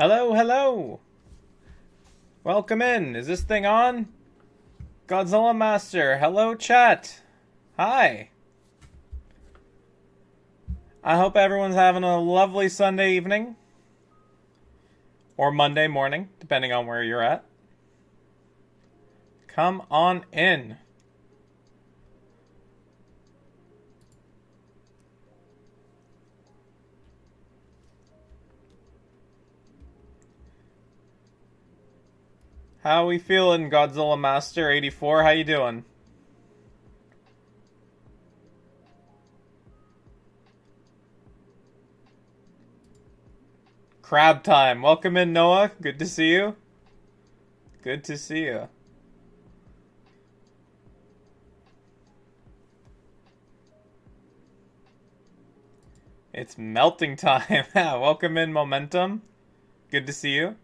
Hello, hello! Welcome in. Is this thing on? Godzilla Master. Hello, chat. Hi. I hope everyone's having a lovely Sunday evening. Or Monday morning, depending on where you're at. Come on in. How we feeling, Godzilla Master 84? How you doing? Crab time. Welcome in, Noah. Good to see you. Good to see you. It's melting time. Welcome in, Momentum. Good to see you.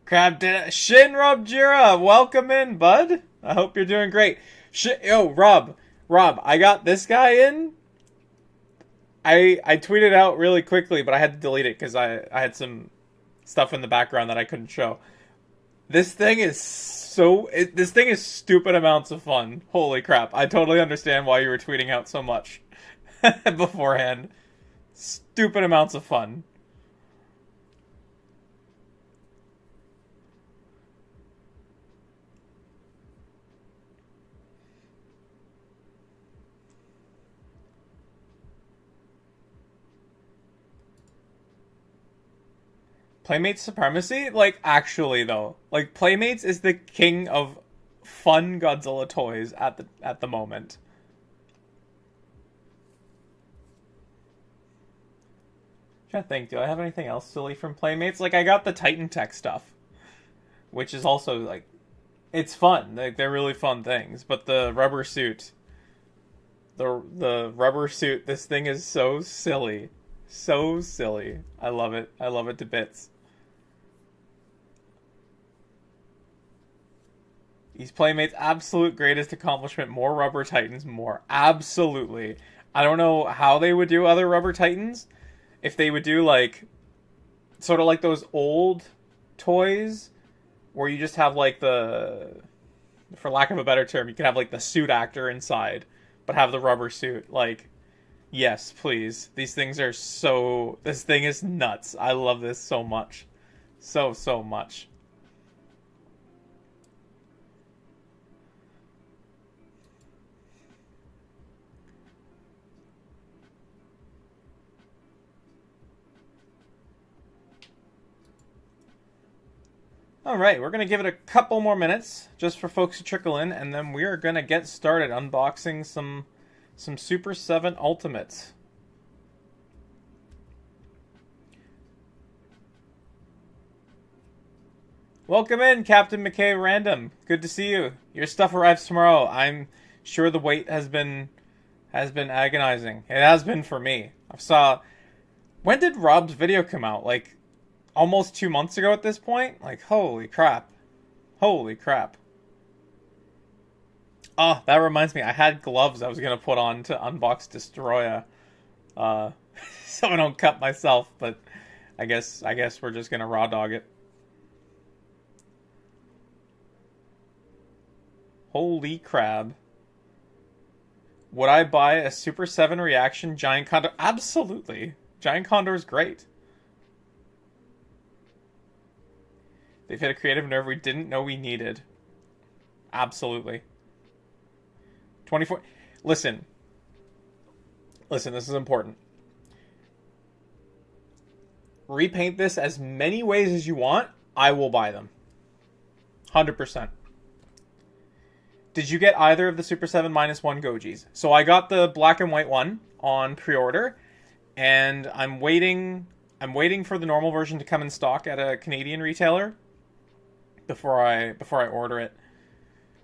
Crab did Shinrub Jira, welcome in, bud. I hope you're doing great. Yo, Rob, I got this guy in. I tweeted out really quickly, but I had to delete it because I had some stuff in the background that I couldn't show. This thing is this thing is stupid amounts of fun. Holy crap. I totally understand why you were tweeting out so much beforehand. Stupid amounts of fun. Playmates supremacy? Like, actually, though. Like, Playmates is the king of fun Godzilla toys at the moment. I'm trying to think, do I have anything else silly from Playmates? Like, I got the Titan Tech stuff, which is also, like, it's fun. Like, they're really fun things. But the rubber suit, the rubber suit, this thing is so silly. So silly. I love it. I love it to bits. These Playmates' absolute greatest accomplishment. More Rubber Titans, more. Absolutely. I don't know how they would do other Rubber Titans. If they would do, like, sort of like those old toys where you just have, like, for lack of a better term, you could have, like, the suit actor inside, but have the rubber suit. Like, yes, please. These things are so... This thing is nuts. I love this so much. So much. Alright, we're going to give it a couple more minutes just for folks to trickle in, and then we are going to get started unboxing some Super 7 Ultimates. Welcome in, Captain McKay Random. Good to see you. Your stuff arrives tomorrow. I'm sure the wait has been agonizing. It has been for me. When did Rob's video come out? Like, almost 2 months ago at this point? Like, holy crap. Holy crap. Oh, that reminds me. I had gloves I was going to put on to unbox Destroya. So I don't cut myself, but I guess we're just going to raw dog it. Holy crab. Would I buy a Super 7 Reaction Giant Condor? Absolutely. Giant Condor is great. They've hit a creative nerve we didn't know we needed. Absolutely. 24... Listen, this is important. Repaint this as many ways as you want. I will buy them. 100%. Did you get either of the Super 7 -1 Gojis? So I got the black and white one on pre-order, and I'm waiting for the normal version to come in stock at a Canadian retailer before I order it.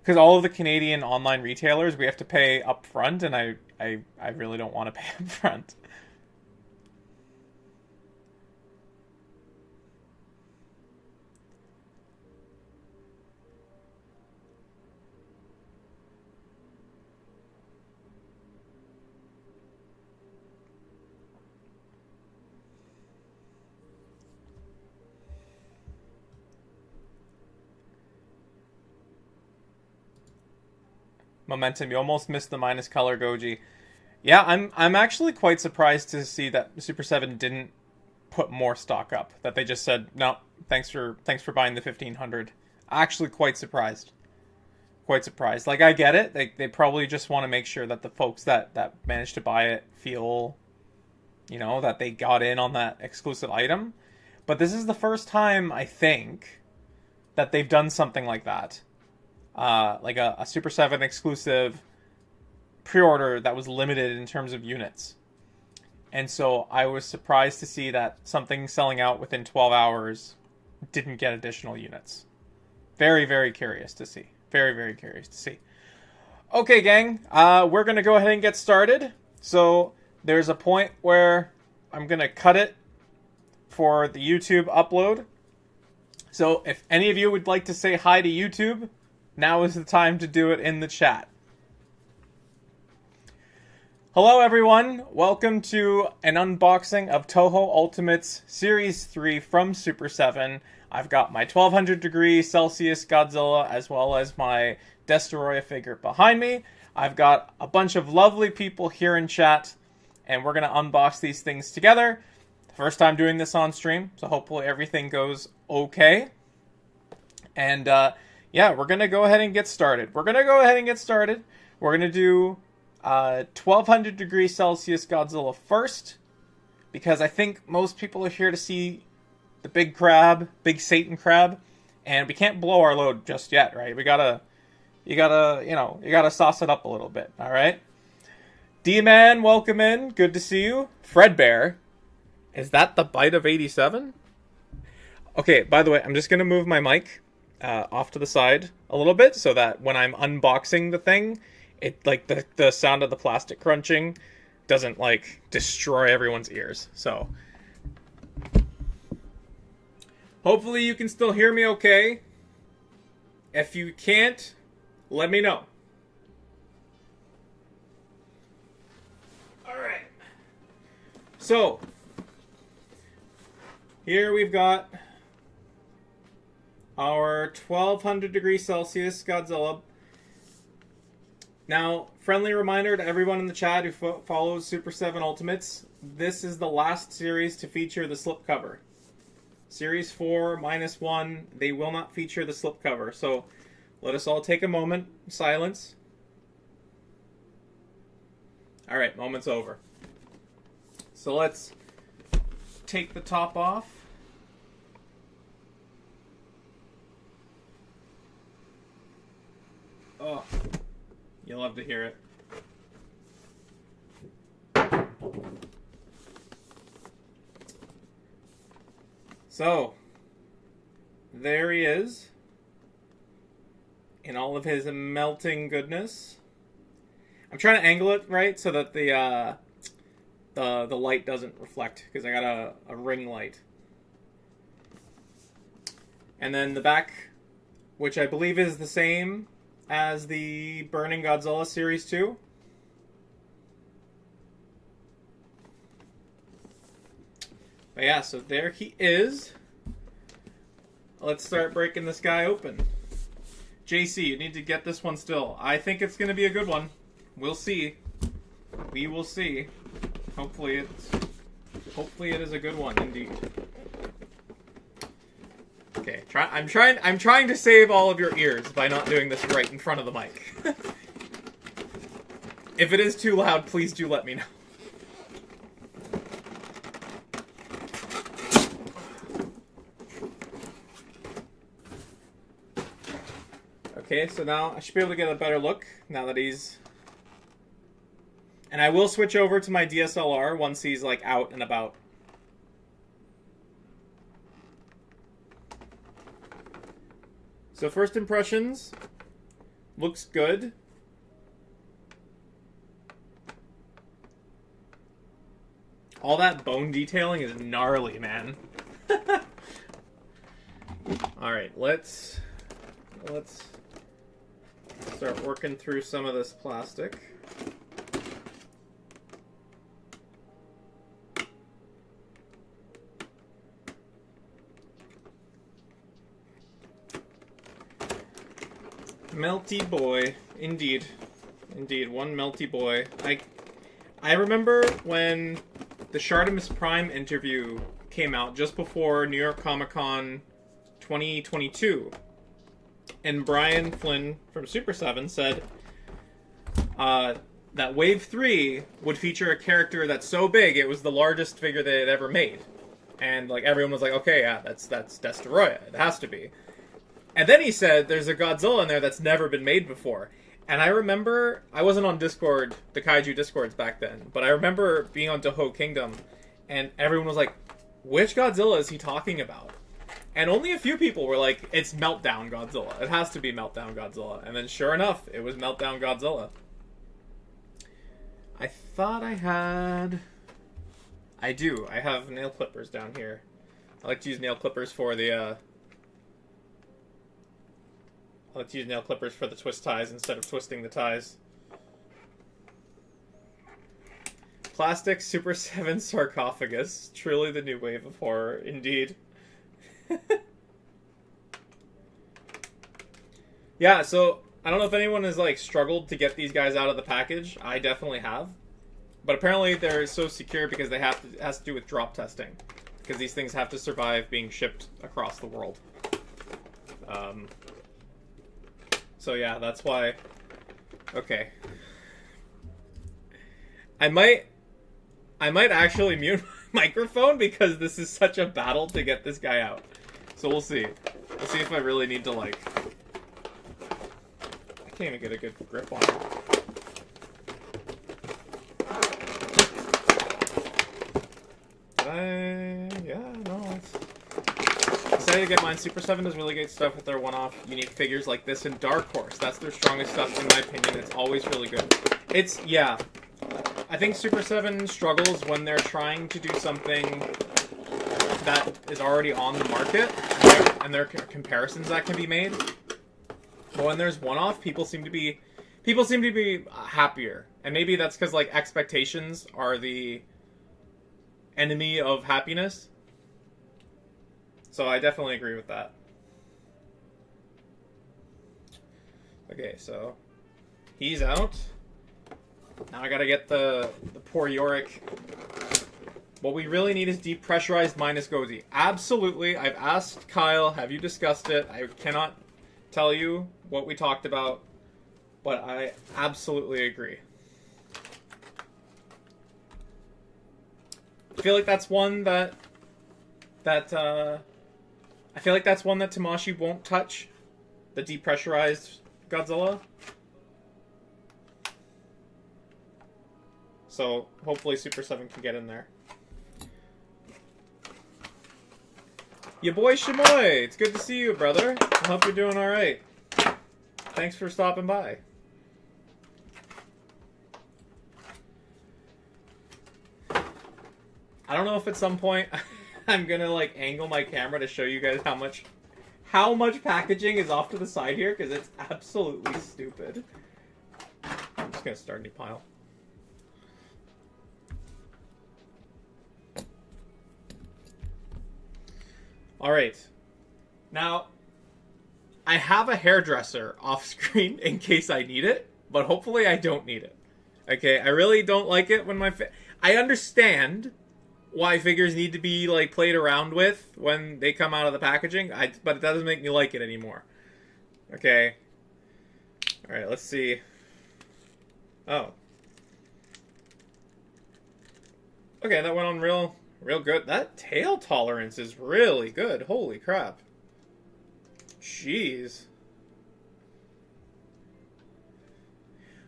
Because all of the Canadian online retailers, we have to pay up front, and I really don't want to pay up front. Momentum, you almost missed the minus color, Goji. Yeah, I'm actually quite surprised to see that Super7 didn't put more stock up. That they just said, no, thanks for buying the 1500. Actually quite surprised. Quite surprised. Like, I get it. They probably just want to make sure that the folks that managed to buy it feel, you know, that they got in on that exclusive item. But this is the first time, I think, that they've done something like that. Like a Super 7 exclusive pre-order that was limited in terms of units. And so I was surprised to see that something selling out within 12 hours didn't get additional units. Very, very curious to see. Very, very curious to see. Okay, gang. We're going to go ahead and get started. So there's a point where I'm going to cut it for the YouTube upload. So if any of you would like to say hi to YouTube, now is the time to do it in the chat. Hello everyone, welcome to an unboxing of Toho Ultimates Series 3 from Super7. I've got my 1200 degree Celsius Godzilla as well as my Destoroyah figure behind me. I've got a bunch of lovely people here in chat, and we're going to unbox these things together. First time doing this on stream, so hopefully everything goes okay. And yeah, we're going to go ahead and get started. We're going to do 1200 degrees Celsius Godzilla first, because I think most people are here to see the big crab, big Satan crab, and we can't blow our load just yet, right? You gotta sauce it up a little bit, all right? D-Man, welcome in. Good to see you. Fredbear, is that the bite of 87? Okay, by the way, I'm just gonna move my mic off to the side a little bit so that when I'm unboxing the thing, it like the sound of the plastic crunching doesn't like destroy everyone's ears. So hopefully you can still hear me okay. If you can't, let me know. All right. So here we've got our 1200 degrees Celsius Godzilla. Now, friendly reminder to everyone in the chat who follows Super7 Ultimates, this is the last series to feature the slipcover. Series 4, -1, they will not feature the slipcover. So let us all take a moment, silence. Alright, moment's over. So let's take the top off. Oh. You'll love to hear it. So, there he is, in all of his melting goodness. I'm trying to angle it right so that the light doesn't reflect, because I got a ring light. And then the back, which I believe is the same as the Burning Godzilla Series 2. But yeah, so there he is. Let's start breaking this guy open. JC, you need to get this one still. I think it's going to be a good one. We'll see. We will see. Hopefully it is a good one indeed. Okay, I'm trying to save all of your ears by not doing this right in front of the mic. If it is too loud, please do let me know. Okay, so now I should be able to get a better look now that he's... And I will switch over to my DSLR once he's like out and about. So first impressions, looks good. All that bone detailing is gnarly, man. All right, let's start working through some of this plastic. Melty boy, indeed. Indeed, one melty boy. I remember when the Shartimus Prime interview came out just before New York Comic Con 2022, and Brian Flynn from SUPER7 said that Wave 3 would feature a character that's so big it was the largest figure they had ever made. And like everyone was like, okay, yeah, that's Destoroyah. It has to be. And then he said there's a Godzilla in there that's never been made before. And I remember, I wasn't on Discord, the Kaiju Discords back then, but I remember being on Toho Kingdom, and everyone was like, which Godzilla is he talking about? And only a few people were like, it's Meltdown Godzilla. It has to be Meltdown Godzilla. And then sure enough, it was Meltdown Godzilla. I thought I had... I do. I have nail clippers down here. I like to use nail clippers for the, I like to use nail clippers for the twist ties instead of twisting the ties. Plastic SUPER7 sarcophagus. Truly the new wave of horror, indeed. Yeah, so I don't know if anyone has like struggled to get these guys out of the package. I definitely have. But apparently they're so secure because they have to, it has to do with drop testing. Because these things have to survive being shipped across the world. So yeah, that's why... Okay. I might actually mute my microphone because this is such a battle to get this guy out. So we'll see. We'll see if I really need to like... I can't even get a good grip on it. Yeah, no, it's... Excited to get mine. SUPER7 does really great stuff with their one-off unique figures like this and Dark Horse. That's their strongest stuff, in my opinion. It's always really good. It's, yeah. I think SUPER7 struggles when they're trying to do something that is already on the market, and there are comparisons that can be made. But when there's one-off, people seem to be happier. And maybe that's because, like, expectations are the enemy of happiness. So I definitely agree with that. Okay, so he's out. Now I gotta get the poor Yorick. What we really need is depressurized minus Gozi. Absolutely. I've asked Kyle, have you discussed it? I cannot tell you what we talked about, but I absolutely agree. I feel like that's one that I feel like that's one that Tamashii won't touch. The depressurized Godzilla. So hopefully SUPER7 can get in there. Ya boy Shamoy, it's good to see you, brother. I hope you're doing alright. Thanks for stopping by. I don't know if at some point I'm gonna like angle my camera to show you guys how much packaging is off to the side here, because it's absolutely stupid. I'm just gonna start a new pile. Alright. Now, I have a hairdresser off screen in case I need it, but hopefully I don't need it. Okay, I really don't like it when I understand why figures need to be like played around with when they come out of the packaging, but it doesn't make me like it anymore. Okay. Alright, let's see. Oh. Okay, that went on real good. That tail tolerance is really good. Holy crap. Jeez.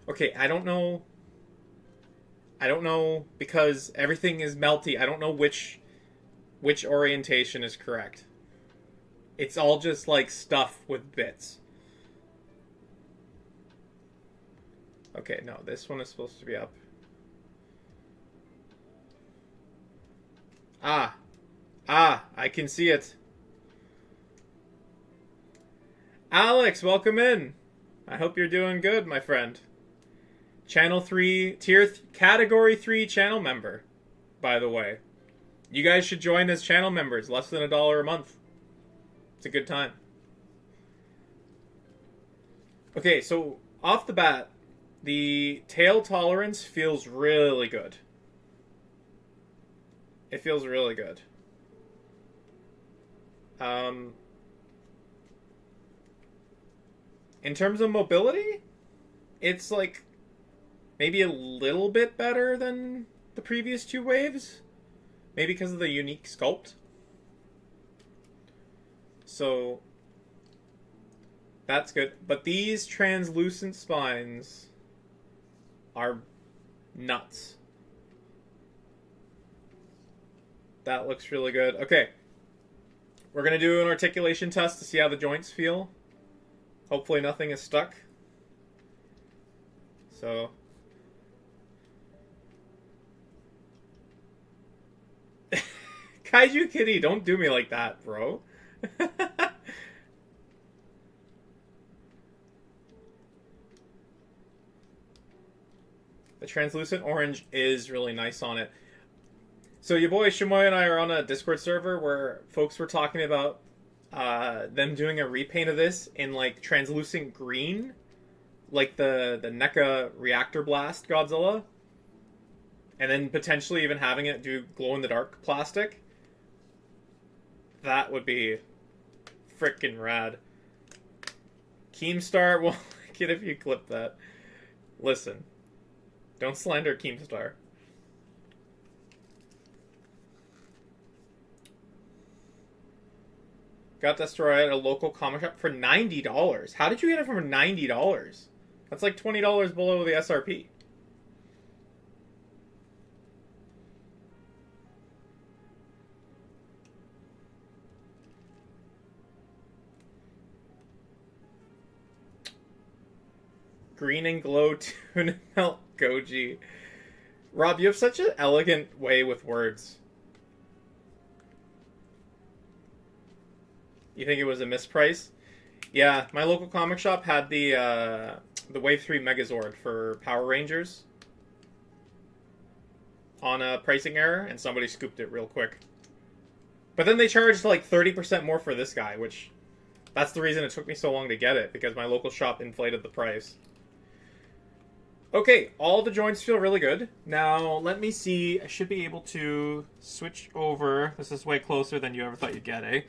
Okay, I don't know because everything is melty. I don't know which orientation is correct. It's all just like stuff with bits. Okay, no, this one is supposed to be up. Ah, I can see it. Alex, welcome in. I hope you're doing good, my friend. Channel 3, Category 3 channel member, by the way. You guys should join as channel members. Less than $1 a month. It's a good time. Okay, so off the bat, The tail tolerance feels really good. It feels really good. In terms of mobility, it's like maybe a little bit better than the previous two waves. Maybe because of the unique sculpt. So that's good. But these translucent spines are nuts. That looks really good. Okay. We're going to do an articulation test to see how the joints feel. Hopefully nothing is stuck. So... Kaiju Kitty, don't do me like that, bro. The translucent orange is really nice on it. So your boy Shimoy and I are on a Discord server where folks were talking about them doing a repaint of this in like translucent green, like the NECA Reactor Blast Godzilla, and then potentially even having it do glow-in-the-dark plastic. That would be freaking rad. Keemstar will like it if you clip that. Listen, don't slander Keemstar. Got destroyed at a local comic shop for $90. How did you get it for $90? That's like $20 below the SRP. Green and glow tuna melt goji. Rob, you have such an elegant way with words. You think it was a misprice? Yeah, my local comic shop had the Wave 3 Megazord for Power Rangers on a pricing error, and somebody scooped it real quick. But then they charged like 30% more for this guy, which that's the reason it took me so long to get it, because my local shop inflated the price. Okay, all the joints feel really good. Now, let me see. I should be able to switch over. This is way closer than you ever thought you'd get, eh?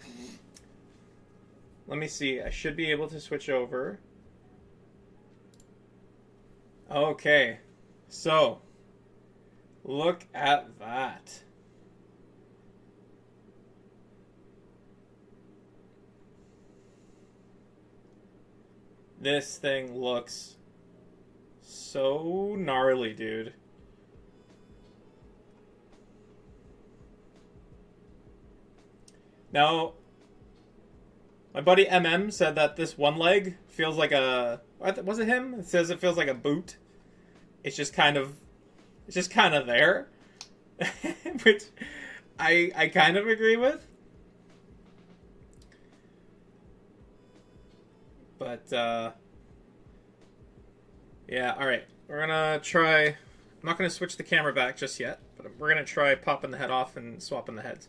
Let me see. I should be able to switch over. Okay. So, look at that. This thing looks so gnarly, dude. Now, my buddy MM said that this one leg feels like a... Was it him? It says it feels like a boot. It's just kind of there. Which I kind of agree with. But, yeah, alright. We're gonna try... I'm not gonna switch the camera back just yet, but we're gonna try popping the head off and swapping the heads.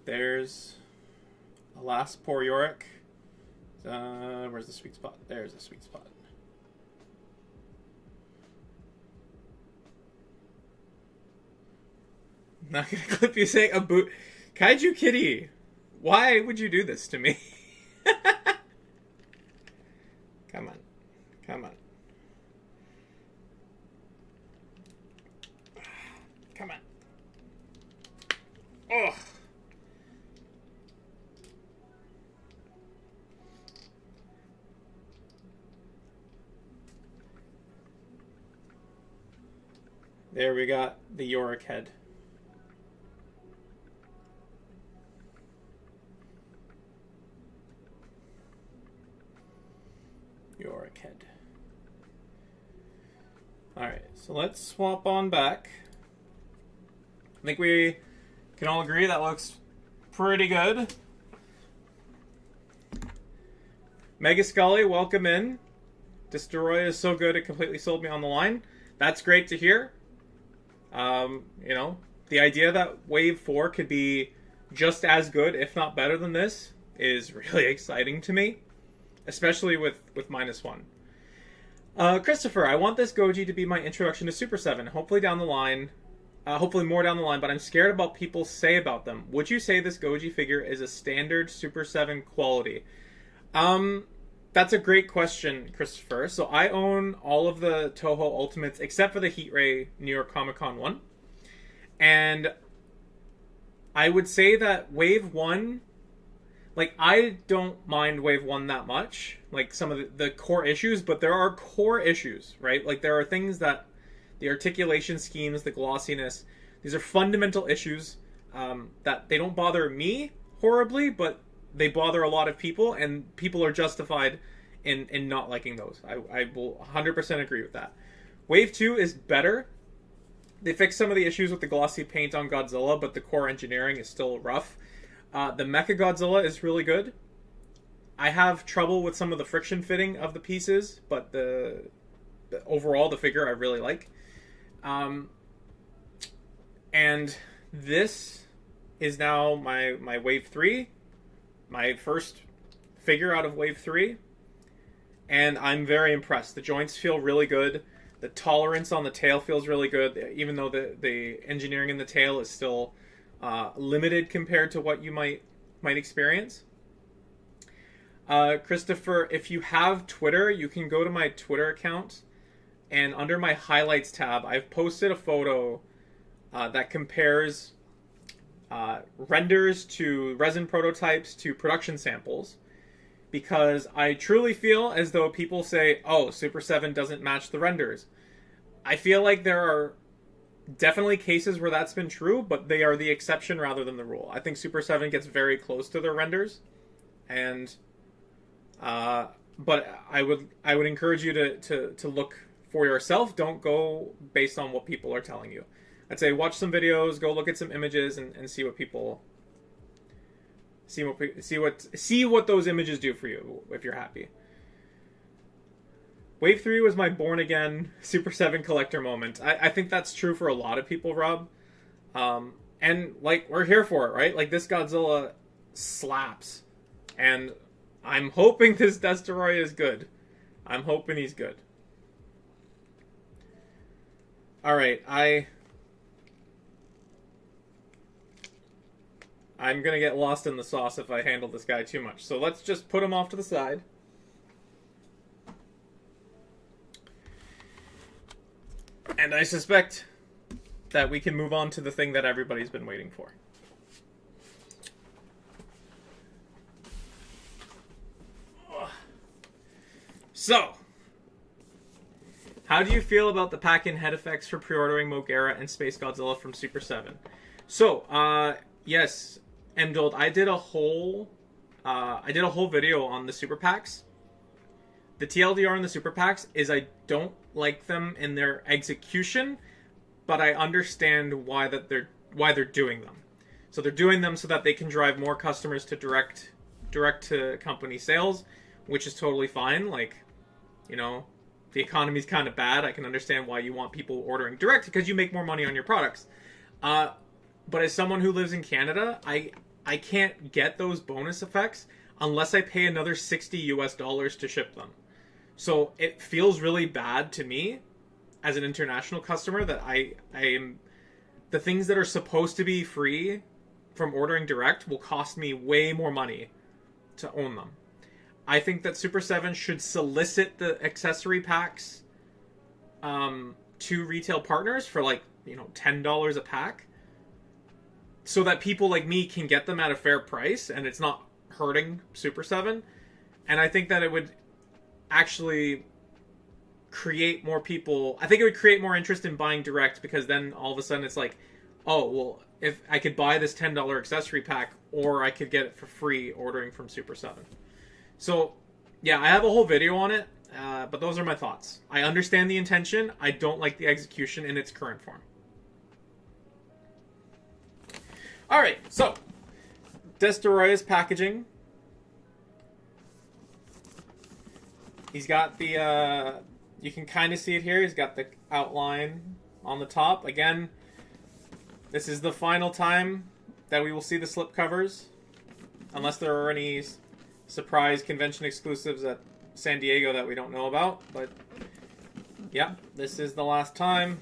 There's a last poor Yorick. Where's the sweet spot? There's the sweet spot. I'm not gonna clip you saying a boot. Kaiju Kitty, why would you do this to me? Come on. Come on. Come on. Oh. There we got the Yorick head. Yorick head. Alright, so let's swap on back. I think we can all agree that looks pretty good. Mega Scully, welcome in. Destroy is so good it completely sold me on the line. That's great to hear. You know, the idea that Wave 4 could be just as good, if not better than this, is really exciting to me, especially with -1. Christopher, I want this Goji to be my introduction to Super 7. Hopefully down the line, hopefully more down the line, but I'm scared about people say about them. Would you say this Goji figure is a standard Super 7 quality? That's a great question, Christopher. So I own all of the Toho Ultimates except for the Heat Ray New York Comic Con one. And I would say that Wave 1, like, I don't mind Wave 1 that much, like some of the core issues, but there are core issues, right? Like, there are things that the articulation schemes, the glossiness, these are fundamental issues that they don't bother me horribly, but they bother a lot of people, and people are justified in not liking those. I will 100% agree with that. Wave 2 is better. They fixed some of the issues with the glossy paint on Godzilla, but the core engineering is still rough. The Mecha Godzilla is really good. I have trouble with some of the friction fitting of the pieces, but the overall, the figure I really like. And this is now my Wave 3, my first figure out of Wave 3, and I'm very impressed. The joints feel really good. The tolerance on the tail feels really good, even though the engineering in the tail is still limited compared to what you might experience. Christopher, if you have Twitter, you can go to my Twitter account, and under my highlights tab, I've posted a photo that compares renders to resin prototypes to production samples, because I truly feel as though people say, oh, Super 7 doesn't match the renders. I feel like there are definitely cases where that's been true, but they are the exception rather than the rule. I think Super 7 gets very close to their renders, and but I would encourage you to look for yourself. Don't go based on what people are telling you. I'd say watch some videos, go look at some images, and see what people see what those images do for you if you're happy. Wave 3 was my born again Super 7 collector moment. I think that's true for a lot of people, Rob. And like, we're here for it, right? Like, this Godzilla slaps, and I'm hoping this Destoroyah is good. I'm hoping he's good. All right, I'm going to get lost in the sauce if I handle this guy too much. So let's just put him off to the side. And I suspect that we can move on to the thing that everybody's been waiting for. So, how do you feel about the pack-in head effects for pre-ordering Mogera and Space Godzilla from Super 7? So, yes, Mdold, I did a whole video on the super packs. The TLDR in the super packs is I don't like them in their execution, but I understand why they're doing them. So they're doing them so that they can drive more customers to direct to company sales, which is totally fine. Like, you know, the economy's kind of bad. I can understand why you want people ordering direct, because you make more money on your products. But as someone who lives in Canada, I can't get those bonus effects unless I pay another $60 to ship them. So it feels really bad to me as an international customer that I am, the things that are supposed to be free from ordering direct will cost me way more money to own them. I think that Super 7 should solicit the accessory packs to retail partners for, like, you know, $10 a pack, so that people like me can get them at a fair price and it's not hurting Super 7. And I think that it would actually create more people. I think it would create more interest in buying direct, because then all of a sudden it's like, oh, well, if I could buy this $10 accessory pack, or I could get it for free ordering from Super 7. So, yeah, I have a whole video on it, but those are my thoughts. I understand the intention. I don't like the execution in its current form. Alright, so, Destoroyah's packaging. He's got the, you can kind of see it here. He's got the outline on the top. Again, this is the final time that we will see the slip covers. unless there are any surprise convention exclusives at San Diego that we don't know about. But yeah, this is the last time.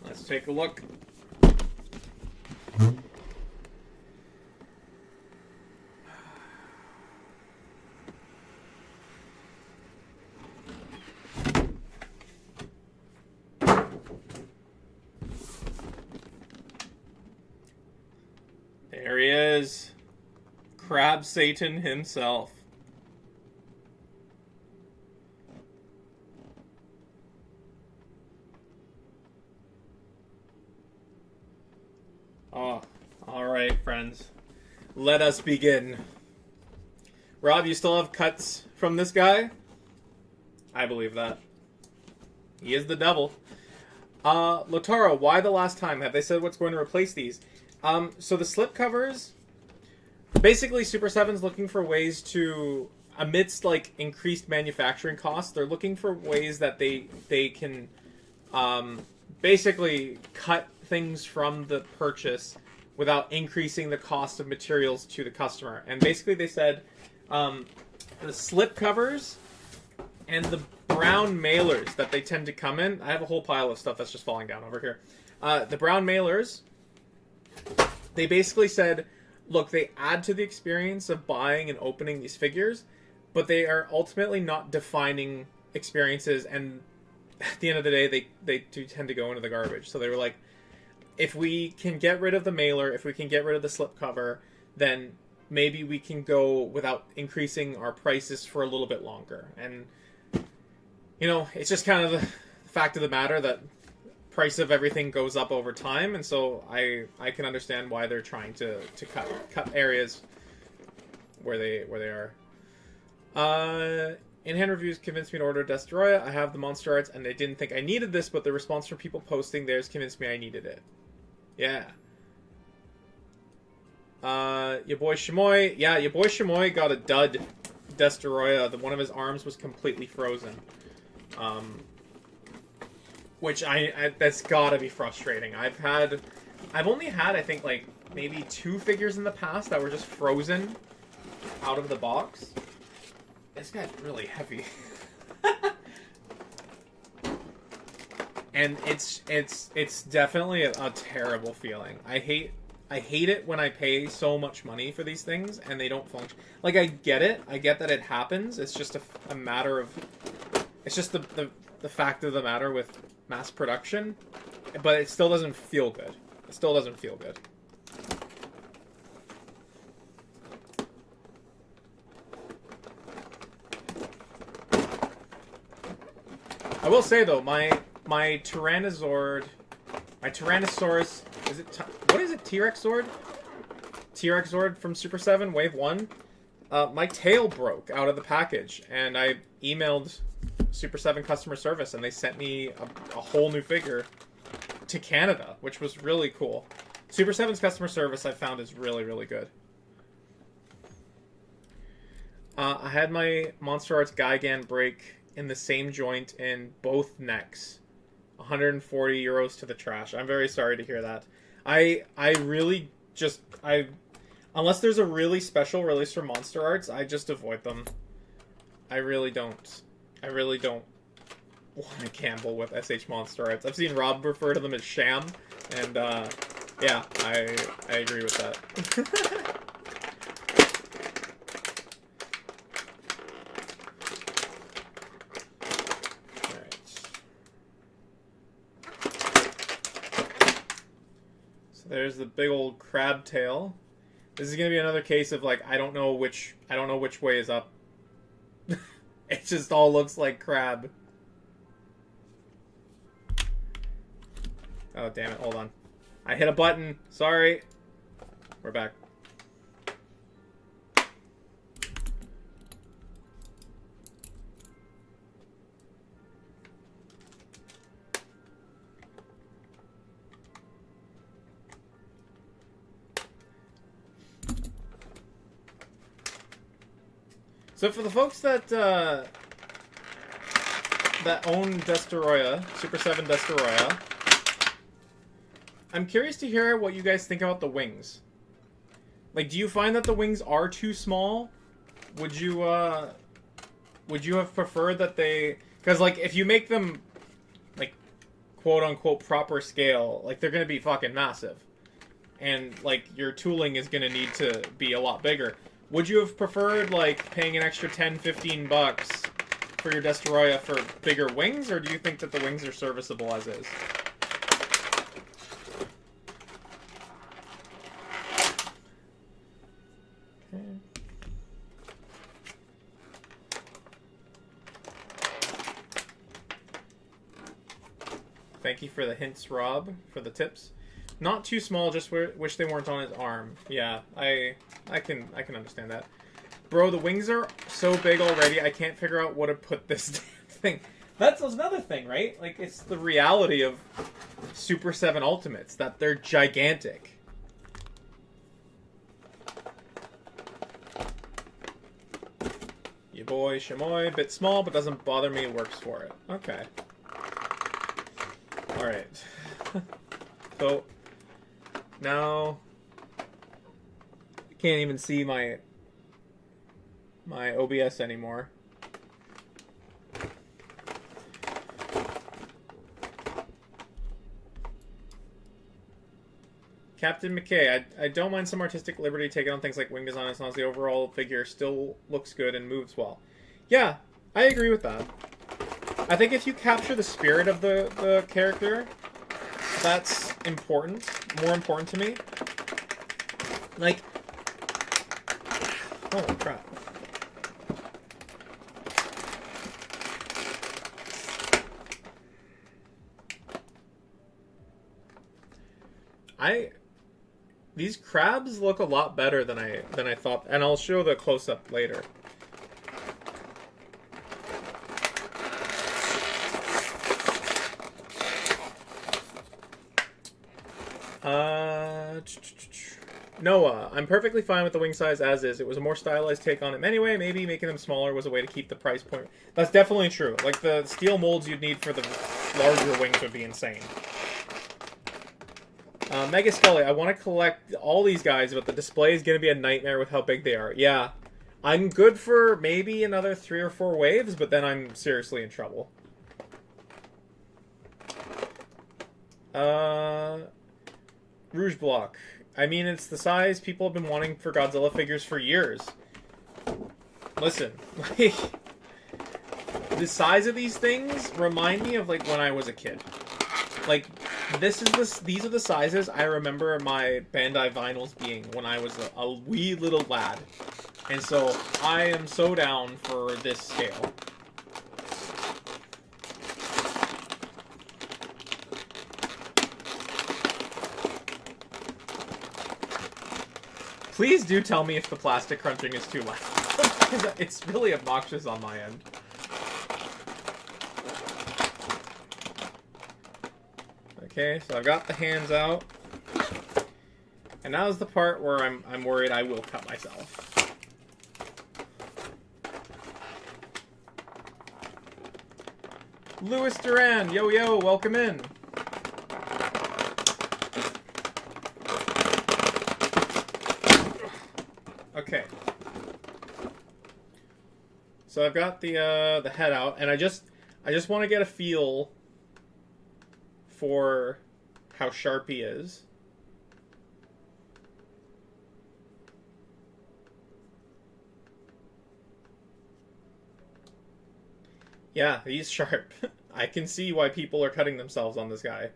Let's take a look. There he is. Crab Satan himself. Oh, alright, friends. Let us begin. Rob, you still have cuts from this guy? I believe that. He is the devil. Lotaro, why the last time? Have they said what's going to replace these? So the slip covers, basically Super7's looking for ways to, amidst like increased manufacturing costs, they're looking for ways that they can basically cut things from the purchase without increasing the cost of materials to the customer. And basically they said the slip covers and the brown mailers that they tend to come in, I have a whole pile of stuff that's just falling down over here. The brown mailers, they basically said, look, they add to the experience of buying and opening these figures, but they are ultimately not defining experiences, and at the end of the day, they do tend to go into the garbage. So they were like, if we can get rid of the mailer, if we can get rid of the slipcover, then maybe we can go without increasing our prices for a little bit longer. And, you know, it's just kind of the fact of the matter that price of everything goes up over time, and so I can understand why they're trying to cut areas where they are. In-hand reviews convinced me to order Destoroyah. I have the Monster Arts, and I didn't think I needed this, but the response from people posting theirs convinced me I needed it. Yeah. Your boy Shimoy. Yeah, your boy Shimoy got a dud Destoroyah. One of his arms was completely frozen. Which that's gotta be frustrating. I've only had, I think, like, maybe 2 figures in the past that were just frozen out of the box. This guy's really heavy. And it's definitely a terrible feeling. I hate it when I pay so much money for these things and they don't function. Like, I get it. I get that it happens. It's just a matter of... It's just the fact of the matter with mass production, but it still doesn't feel good. It still doesn't feel good. I will say though, my Tyrannosaurus, is it what is it? T-Rex Zord? T-Rex Zord from Super 7 Wave 1. My tail broke out of the package, and I emailed Super 7 customer service, and they sent me a whole new figure to Canada, which was really cool. Super 7's customer service I found is really, really good. I had my Monster Arts Gigan break in the same joint in both necks. 140 euros to the trash. I'm very sorry to hear that. I really just... Unless there's a really special release for Monster Arts, I just avoid them. I really don't want to gamble with SH Monster Arts. I've seen Rob refer to them as sham, and yeah, I agree with that. Alright. So there's the big old crab tail. This is gonna be another case of, like, I don't know which way is up. It just all looks like crab. Oh, damn it. Hold on. I hit a button. Sorry. We're back. So for the folks that own Destoroyah, Super 7 Destoroyah, I'm curious to hear what you guys think about the wings. Like, do you find that the wings are too small? Would you have preferred that they... Because, like, if you make them, like, quote-unquote proper scale, like, they're going to be fucking massive. And, like, your tooling is going to need to be a lot bigger. Would you have preferred, like, paying an extra $10-15 for your Destoroyah for bigger wings, or do you think that the wings are serviceable as is? Okay. Thank you for the hints, Rob, for the tips. Not too small, just wish they weren't on his arm. Yeah, I can understand that. Bro, the wings are so big already, I can't figure out what to put this damn thing. That's another thing, right? Like, it's the reality of Super 7 Ultimates, that they're gigantic. Your boy, Shamoy, bit small, but doesn't bother me, works for it. Okay. Alright. So, now... I can't even see my OBS anymore. Captain McKay, I don't mind some artistic liberty taken on things like wing design as long as the overall figure still looks good and moves well. Yeah, I agree with that. I think if you capture the spirit of the character, that's important. More important to me. Like, holy crap. These crabs look a lot better than I thought, and I'll show the close-up later. Noah, I'm perfectly fine with the wing size as is. It was a more stylized take on it anyway. Maybe making them smaller was a way to keep the price point. That's definitely true. Like, the steel molds you'd need for the larger wings would be insane. Mega Scully, I want to collect all these guys, but the display is going to be a nightmare with how big they are. Yeah, I'm good for maybe another 3 or 4 waves, but then I'm seriously in trouble. Rouge Block. I mean, it's the size people have been wanting for Godzilla figures for years. Listen, like, the size of these things remind me of, like, when I was a kid. Like, these are the sizes I remember my Bandai vinyls being when I was a wee little lad. And so, I am so down for this scale. Please do tell me if the plastic crunching is too loud. It's really obnoxious on my end. Okay, so I've got the hands out. And now's the part where I'm worried I will cut myself. Louis Duran, yo yo, welcome in. Okay. So I've got the head out, and I just want to get a feel for how sharp he is. Yeah, he's sharp. I can see why people are cutting themselves on this guy.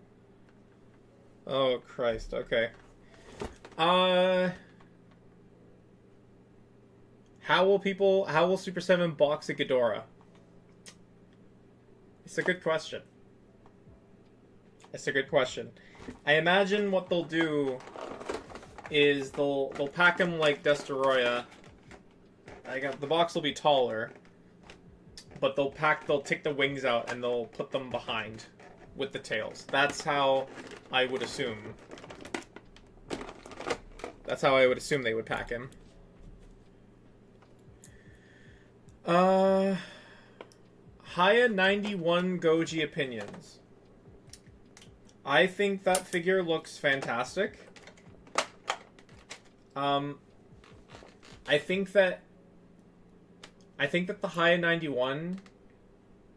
Oh, Christ. Okay. How will Super 7 box a Ghidorah? It's a good question. It's a good question. I imagine what they'll do is they'll pack him like Destoroyah. The box will be taller, but they'll take the wings out and they'll put them behind with the tails. That's how I would assume. That's how I would assume they would pack him. Haya91 Goji opinions. I think that figure looks fantastic. I think that the Haya 91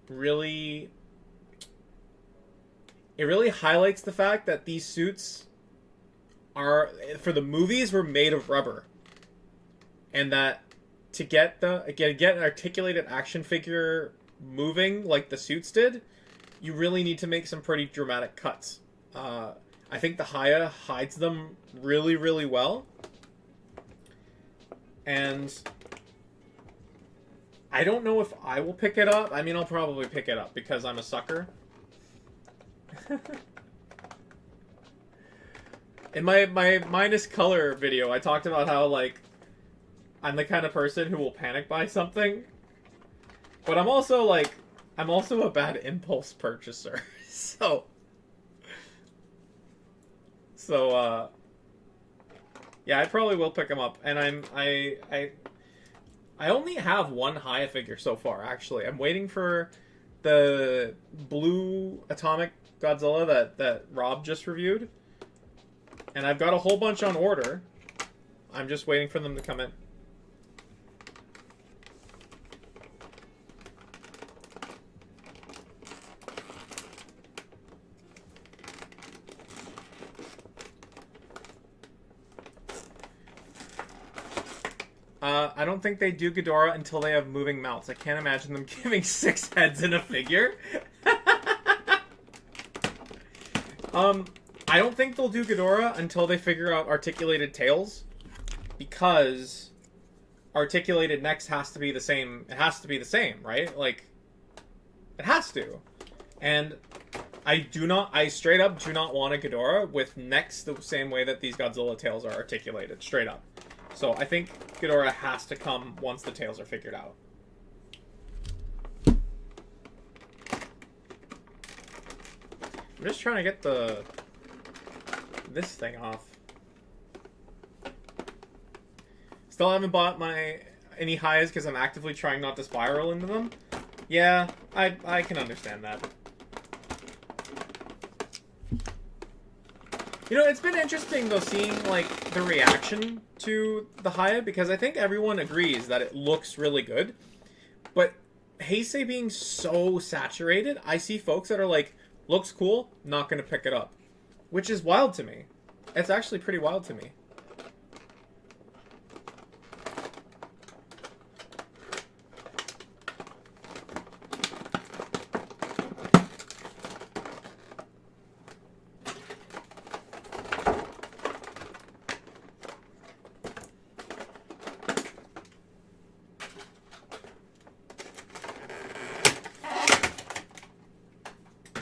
really highlights the fact that these suits are, for the movies, were made of rubber, and that to get an articulated action figure moving like the suits did, you really need to make some pretty dramatic cuts. I think the Haya hides them really, really well, and I don't know if I will pick it up. I mean, I'll probably pick it up because I'm a sucker. In my minus color video, I talked about how, like, I'm the kind of person who will panic buy something. But I'm also a bad impulse purchaser. So, yeah, I probably will pick them up. And I only have one Haya figure so far, actually. I'm waiting for the blue atomic Godzilla that Rob just reviewed. And I've got a whole bunch on order. I'm just waiting for them to come in. I don't think they do Ghidorah until they have moving mouths. I can't imagine them giving 6 heads in a figure. I don't think they'll do Ghidorah until they figure out articulated tails, because articulated necks has to be the same. It has to be the same, right? Like, it has to. And I straight up do not want a Ghidorah with necks the same way that these Godzilla tails are articulated, straight up. So I think Ghidorah has to come once the tails are figured out. I'm just trying to get this thing off. Still haven't bought any Hayas because I'm actively trying not to spiral into them. Yeah, I can understand that. You know, it's been interesting, though, seeing, like, the reaction to the Haya, because I think everyone agrees that it looks really good. But Heisei being so saturated, I see folks that are like, looks cool, not going to pick it up. Which is wild to me. It's actually pretty wild to me.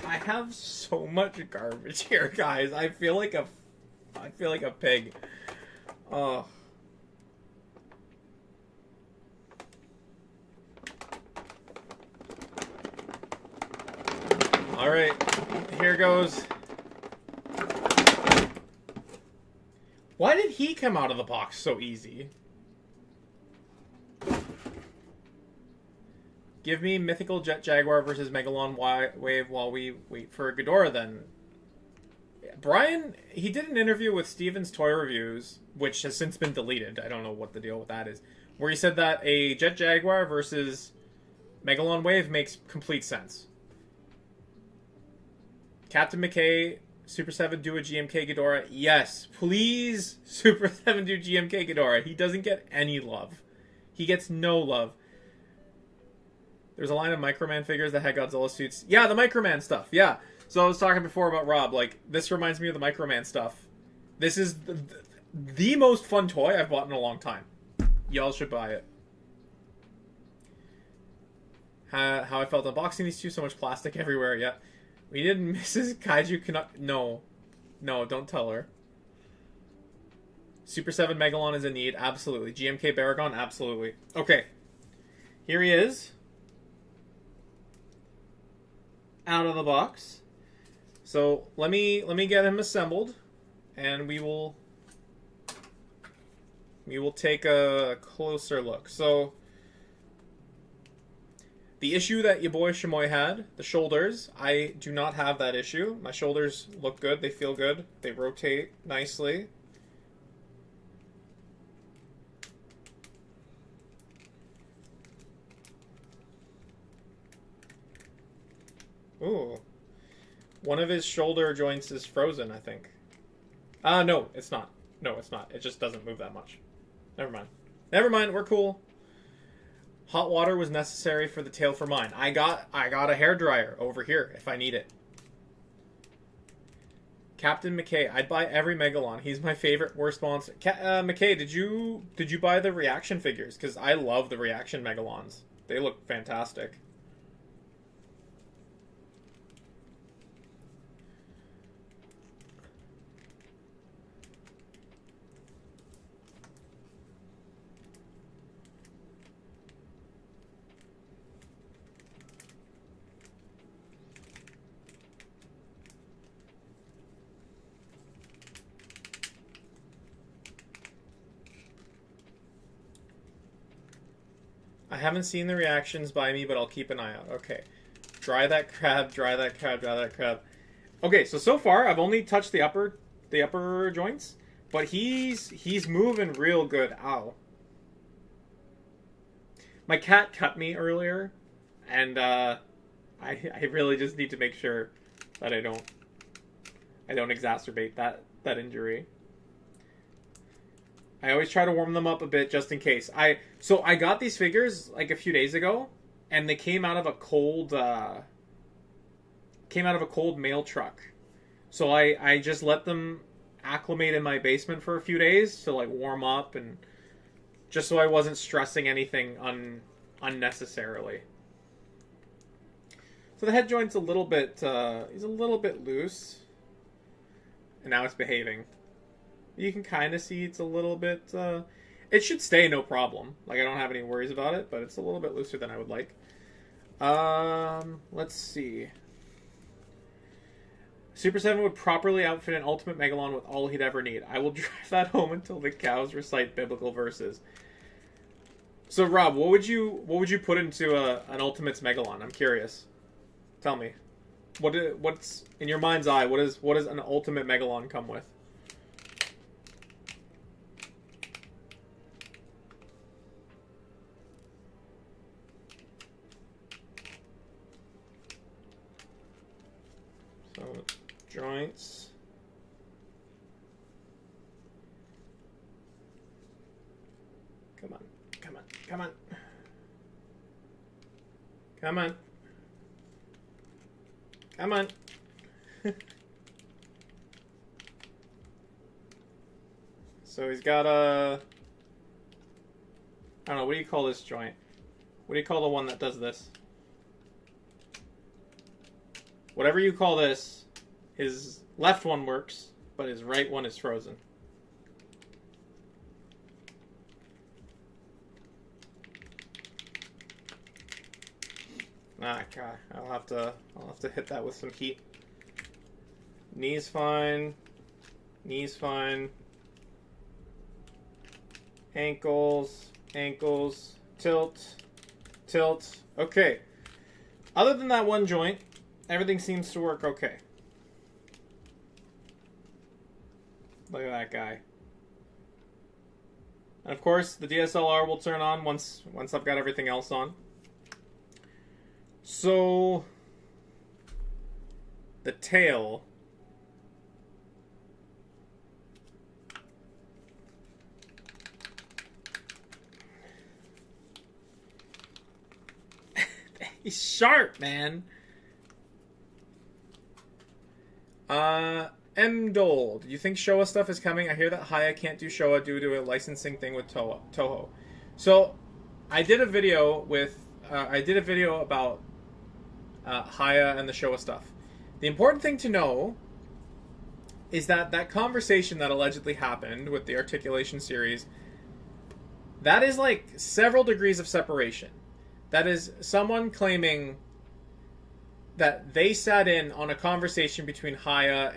I have so much garbage here, guys. I feel like a pig. Oh. All right, here goes. Why did he come out of the box so easy? Give me Mythical Jet Jaguar versus Megalon Wave while we wait for Ghidorah, then. Brian, he did an interview with Steven's Toy Reviews, which has since been deleted. I don't know what the deal with that is. Where he said that a Jet Jaguar versus Megalon Wave makes complete sense. Captain McKay, Super7 do a GMK Ghidorah. Yes, please, Super7 do GMK Ghidorah. He doesn't get any love. He gets no love. There's a line of Microman figures that had Godzilla suits. Yeah, the Microman stuff. Yeah. So I was talking before about Rob. Like, this reminds me of the Microman stuff. This is the most fun toy I've bought in a long time. Y'all should buy it. How I felt unboxing these two. So much plastic everywhere. Yeah. We did Mrs. KaijuCanuck. No. No, don't tell her. Super7 Megalon is in need. Absolutely. GMK Baragon. Absolutely. Okay. Here he is. Out of the box. So let me get him assembled, and we will take a closer look. So the issue that your boy Shimoy had, the shoulders, I do not have that issue. My shoulders look good, they feel good, they rotate nicely. Ooh. One of his shoulder joints is frozen, I think. No, it's not. No, it's not. It just doesn't move that much. Never mind. Never mind, we're cool. Hot water was necessary for the tail for mine. I got a hairdryer over here if I need it. Captain McKay, I'd buy every Megalon. He's my favorite worst monster. McKay, did you buy the reaction figures? Because I love the reaction Megalons. They look fantastic. I haven't seen the reactions by me, but I'll keep an eye out. Okay. Dry that crab, dry that crab, dry that crab. Okay, so far I've only touched the upper joints, but he's moving real good. Ow. My cat cut me earlier, and I really just need to make sure that I don't exacerbate that injury. I always try to warm them up a bit just in case. So I got these figures like a few days ago, and they came out of a cold mail truck. So I just let them acclimate in my basement for a few days to like warm up, and just so I wasn't stressing anything unnecessarily. So the head joint's a little bit he's a little bit loose, and now it's behaving. You can kind of see it's a little bit... it should stay no problem. Like, I don't have any worries about it, but it's a little bit looser than I would like. Let's see. SUPER7 would properly outfit an ultimate Megalon with all he'd ever need. I will drive that home until the cows recite biblical verses. So, Rob, what would you put into an Ultimates Megalon? I'm curious. Tell me. What's in your mind's eye? What does an Ultimate Megalon come with? So, joints. Come on. Come on. Come on. Come on. Come on. So he's got a... I don't know, what do you call this joint? What do you call the one that does this? Whatever you call this, his left one works, but his right one is frozen. Ah, God, I'll have to hit that with some heat. Knee's fine. Knee's fine. Ankles, ankles, tilt, tilt. Okay. Other than that one joint, everything seems to work okay. Look at that guy. And of course, the DSLR will turn on once I've got everything else on. So, the tail. He's sharp, man. M. Dole, do you think Showa stuff is coming? I hear that Haya can't do Showa due to a licensing thing with Toho. So, I did a video about Haya and the Showa stuff. The important thing to know is that conversation that allegedly happened with the Articulation series, that is like several degrees of separation. That is someone claiming that they sat in on a conversation between Haya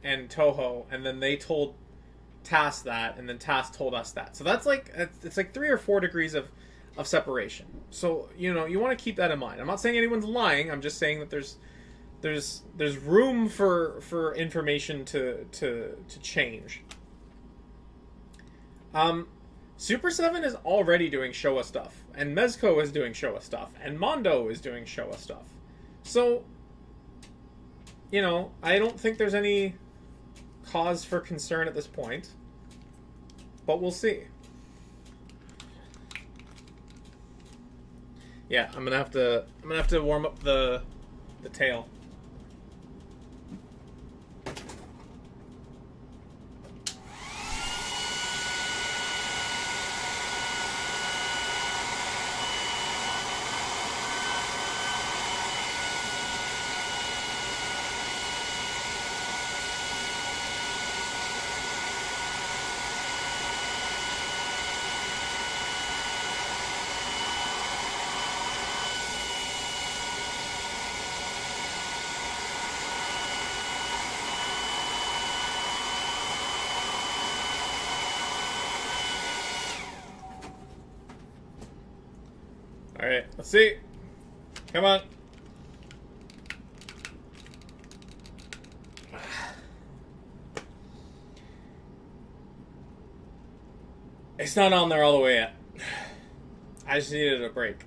and Toho, and then they told TAS that, and then TAS told us that. So that's like, it's like 3 or 4 degrees of separation. So, you know, you want to keep that in mind. I'm not saying anyone's lying. I'm just saying that there's room for information to change. SUPER7 is already doing Showa stuff, and Mezco is doing Showa stuff, and Mondo is doing Showa stuff. So, you know, I don't think there's any cause for concern at this point, but we'll see. Yeah, I'm gonna have to warm up the tail. Alright, let's see. Come on. It's not on there all the way yet. I just needed a break.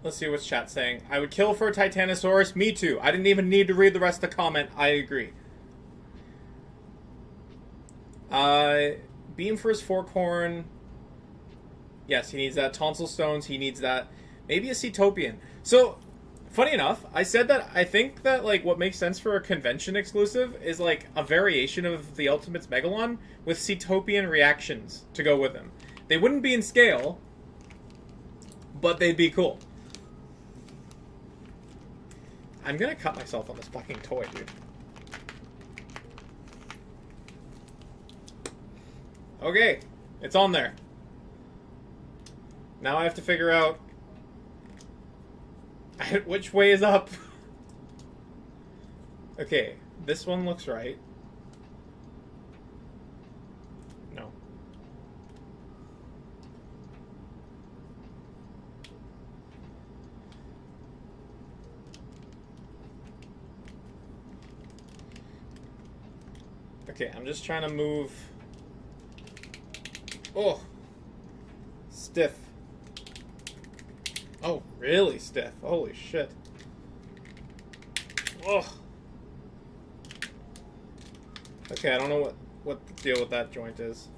Let's see what's chat saying. I would kill for a Titanosaurus. Me too. I didn't even need to read the rest of the comment. I agree. Beam for his fork horn. Yes, he needs that. Tonsil stones, he needs that. Maybe a Cetopian. So, funny enough, I said that I think that, like, what makes sense for a convention exclusive is, like, a variation of the Ultimates Megalon with Cetopian reactions to go with him. They wouldn't be in scale, but they'd be cool. I'm gonna cut myself on this fucking toy, dude. Okay, it's on there. Now I have to figure out which way is up. Okay, this one looks right. No. Okay, I'm just trying to move. Oh, stiff. Oh, really stiff. Holy shit. Ugh. Okay, I don't know what the deal with that joint is.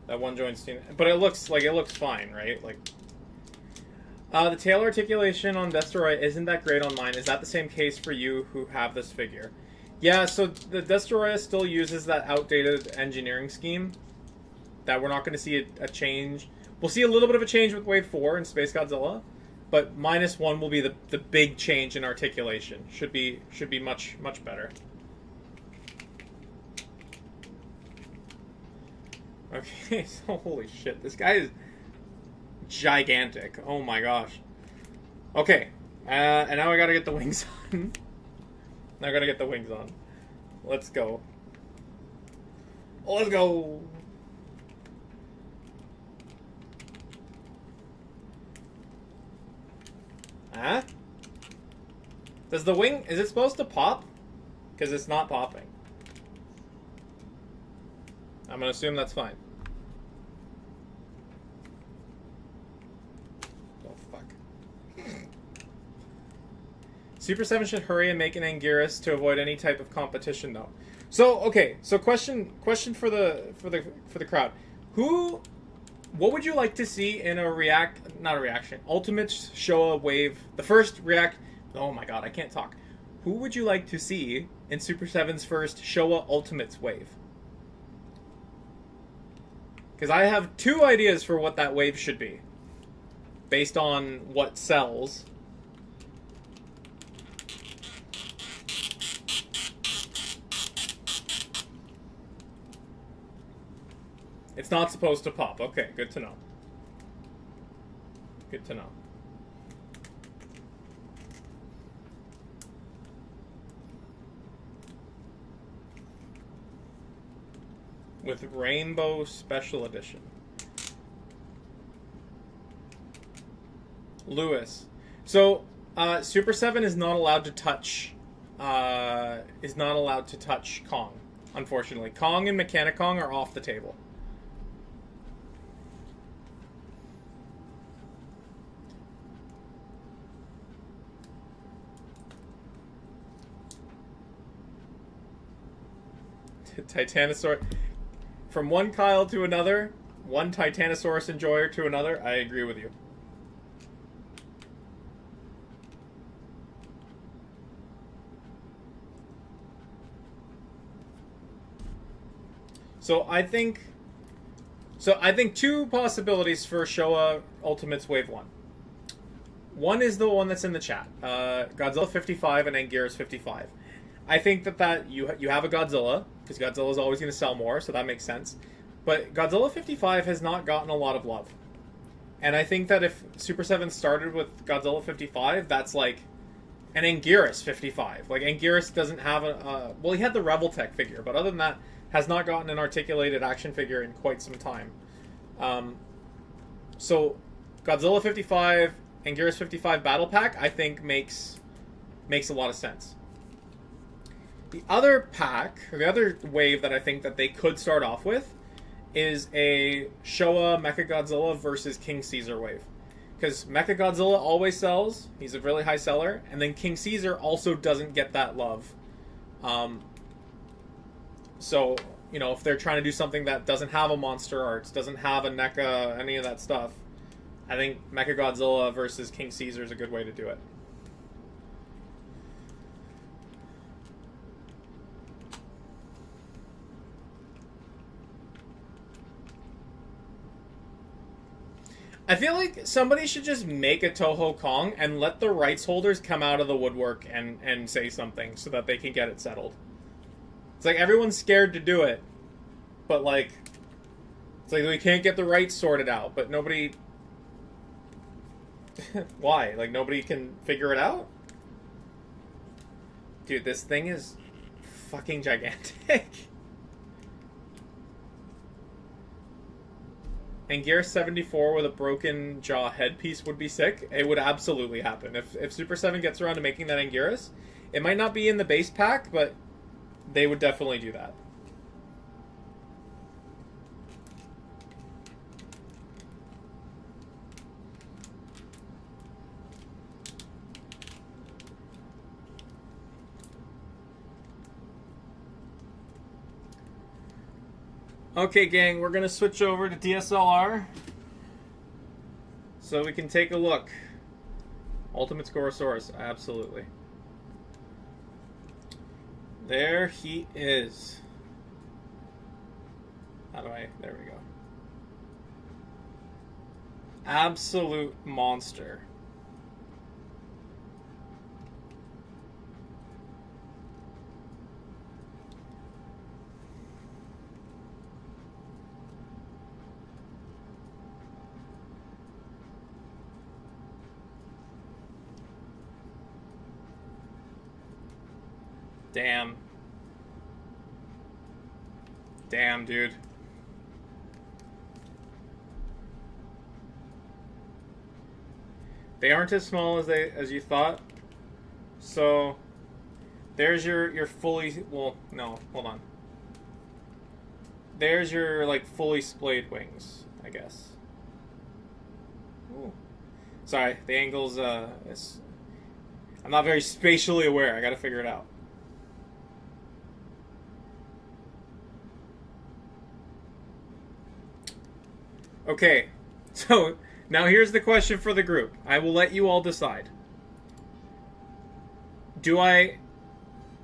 That one joint's... But it looks fine, right? Like... the tail articulation on Destroy isn't that great on mine. Is that the same case for you who have this figure? Yeah, so the Destroy still uses that outdated engineering scheme. That we're not going to see a change... We'll see a little bit of a change with Wave 4 in Space Godzilla, but -1 will be the big change in articulation. Should be much better. Okay, so holy shit, this guy is gigantic. Oh my gosh. Okay, and now I gotta get the wings on. Now I gotta get the wings on. Let's go. Let's go. Huh? Does the wing... Is it supposed to pop? Because it's not popping. I'm going to assume that's fine. Oh, fuck. Super7 should hurry and make an Anguirus to avoid any type of competition, though. So, okay. So, question for the crowd. What would you like to see in a Ultimate Showa Wave, the first React, oh my god, I can't talk. Who would you like to see in Super 7's first Showa Ultimates Wave? Because I have two ideas for what that wave should be, based on what sells. It's not supposed to pop. Okay, good to know. Good to know. With Rainbow Special Edition. Lewis. So, Super 7 is not allowed to touch... Kong, unfortunately. Kong and Mechanicong are off the table. Titanosaur. From one Kyle to another, one Titanosaurus enjoyer to another, I agree with you. So I think two possibilities for Showa Ultimates Wave 1. One is the one that's in the chat. Godzilla 55 and Anguirus 55. I think that you have a Godzilla, because Godzilla is always going to sell more, so that makes sense. But Godzilla 55 has not gotten a lot of love. And I think that if Super 7 started with Godzilla 55, that's like an Anguirus 55. Like, Anguirus doesn't have well, he had the Revoltech figure, but other than that, has not gotten an articulated action figure in quite some time. So, Godzilla 55, Anguirus 55 Battle Pack, I think makes a lot of sense. The other pack, or the other wave that I think that they could start off with, is a Showa Mechagodzilla versus King Caesar wave. Because Mechagodzilla always sells, he's a really high seller, and then King Caesar also doesn't get that love. So, you know, if they're trying to do something that doesn't have a Monster Arts, doesn't have a NECA, any of that stuff, I think Mechagodzilla versus King Caesar is a good way to do it. I feel like somebody should just make a Toho Kong and let the rights holders come out of the woodwork and say something so that they can get it settled. It's like everyone's scared to do it, but like, it's like we can't get the rights sorted out, but nobody... Why? Like, nobody can figure it out? Dude, this thing is fucking gigantic. Anguirus 74 with a broken jaw headpiece would be sick. It would absolutely happen. If Super 7 gets around to making that Anguirus, it might not be in the base pack, but they would definitely do that. Okay, gang, we're going to switch over to DSLR so we can take a look. Ultimate Scorosaurus, absolutely. There he is. How do I... There we go. Absolute monster. Damn. Damn, dude. They aren't as small as you thought. So there's your fully, well, no, hold on. There's your like fully splayed wings, I guess. Ooh. Sorry, the angle's I'm not very spatially aware. I got to figure it out. Okay, so now here's the question for the group. I will let you all decide. Do I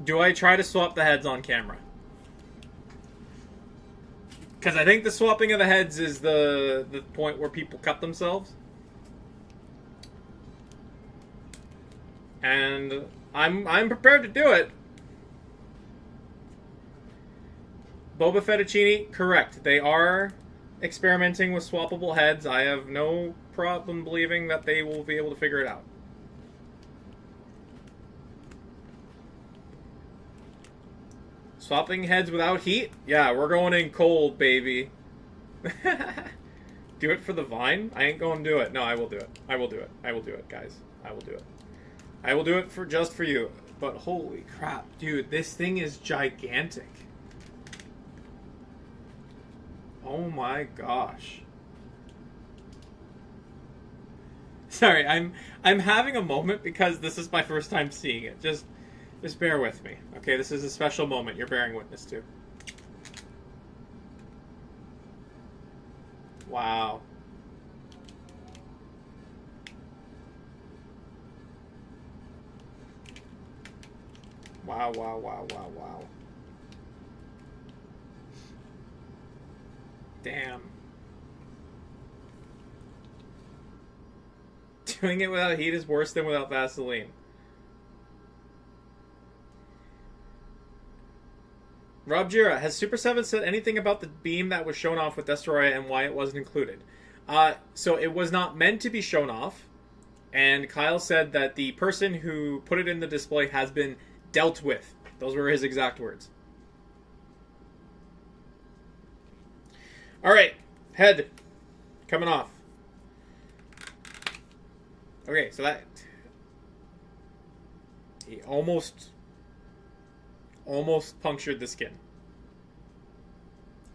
try to swap the heads on camera? Because I think the swapping of the heads is the point where people cut themselves. And I'm prepared to do it. Boba Fettuccine, correct. They are experimenting with swappable heads. I have no problem believing that they will be able to figure it out. Swapping heads without heat? Yeah, we're going in cold, baby. Do it for the Vine? I ain't going to do it. No, I will do it. I will do it. I will do it, guys. I will do it. I will do it just for you. But holy crap, dude, this thing is gigantic. Oh my gosh. Sorry, I'm having a moment because this is my first time seeing it. Just bear with me. Okay, this is a special moment you're bearing witness to. Wow. Wow, wow, wow, wow, wow. Damn. Doing it without heat is worse than without Vaseline. Rob Jira, has Super7 said anything about the beam that was shown off with Destoroyah and why it wasn't included? So it was not meant to be shown off, and Kyle said that the person who put it in the display has been dealt with. Those were his exact words. Alright, head. Coming off. Okay, so that... He almost punctured the skin.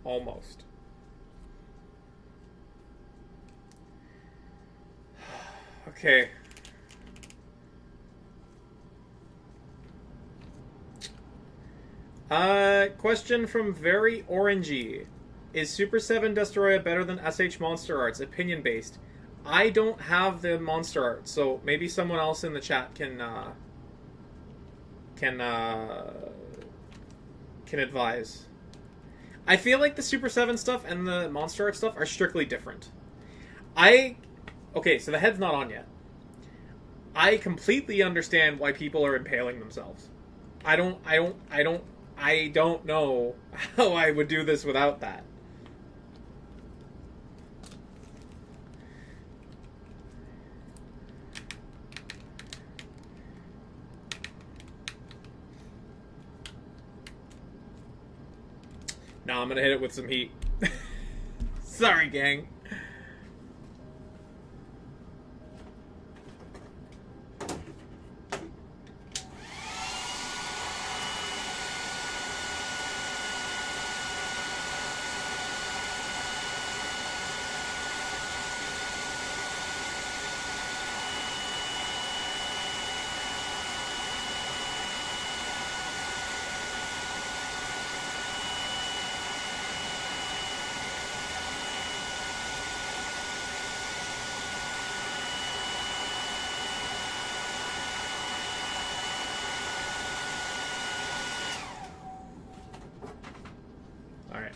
Almost. Okay. Question from Very Orangey. Is Super7 Destoroyah better than SH Monster Arts? Opinion based. I don't have the Monster Art, so maybe someone else in the chat can advise. I feel like the Super7 stuff and the Monster Art stuff are strictly different. Okay, so the head's not on yet. I completely understand why people are impaling themselves. I don't know how I would do this without that. Now I'm gonna hit it with some heat. Sorry, gang.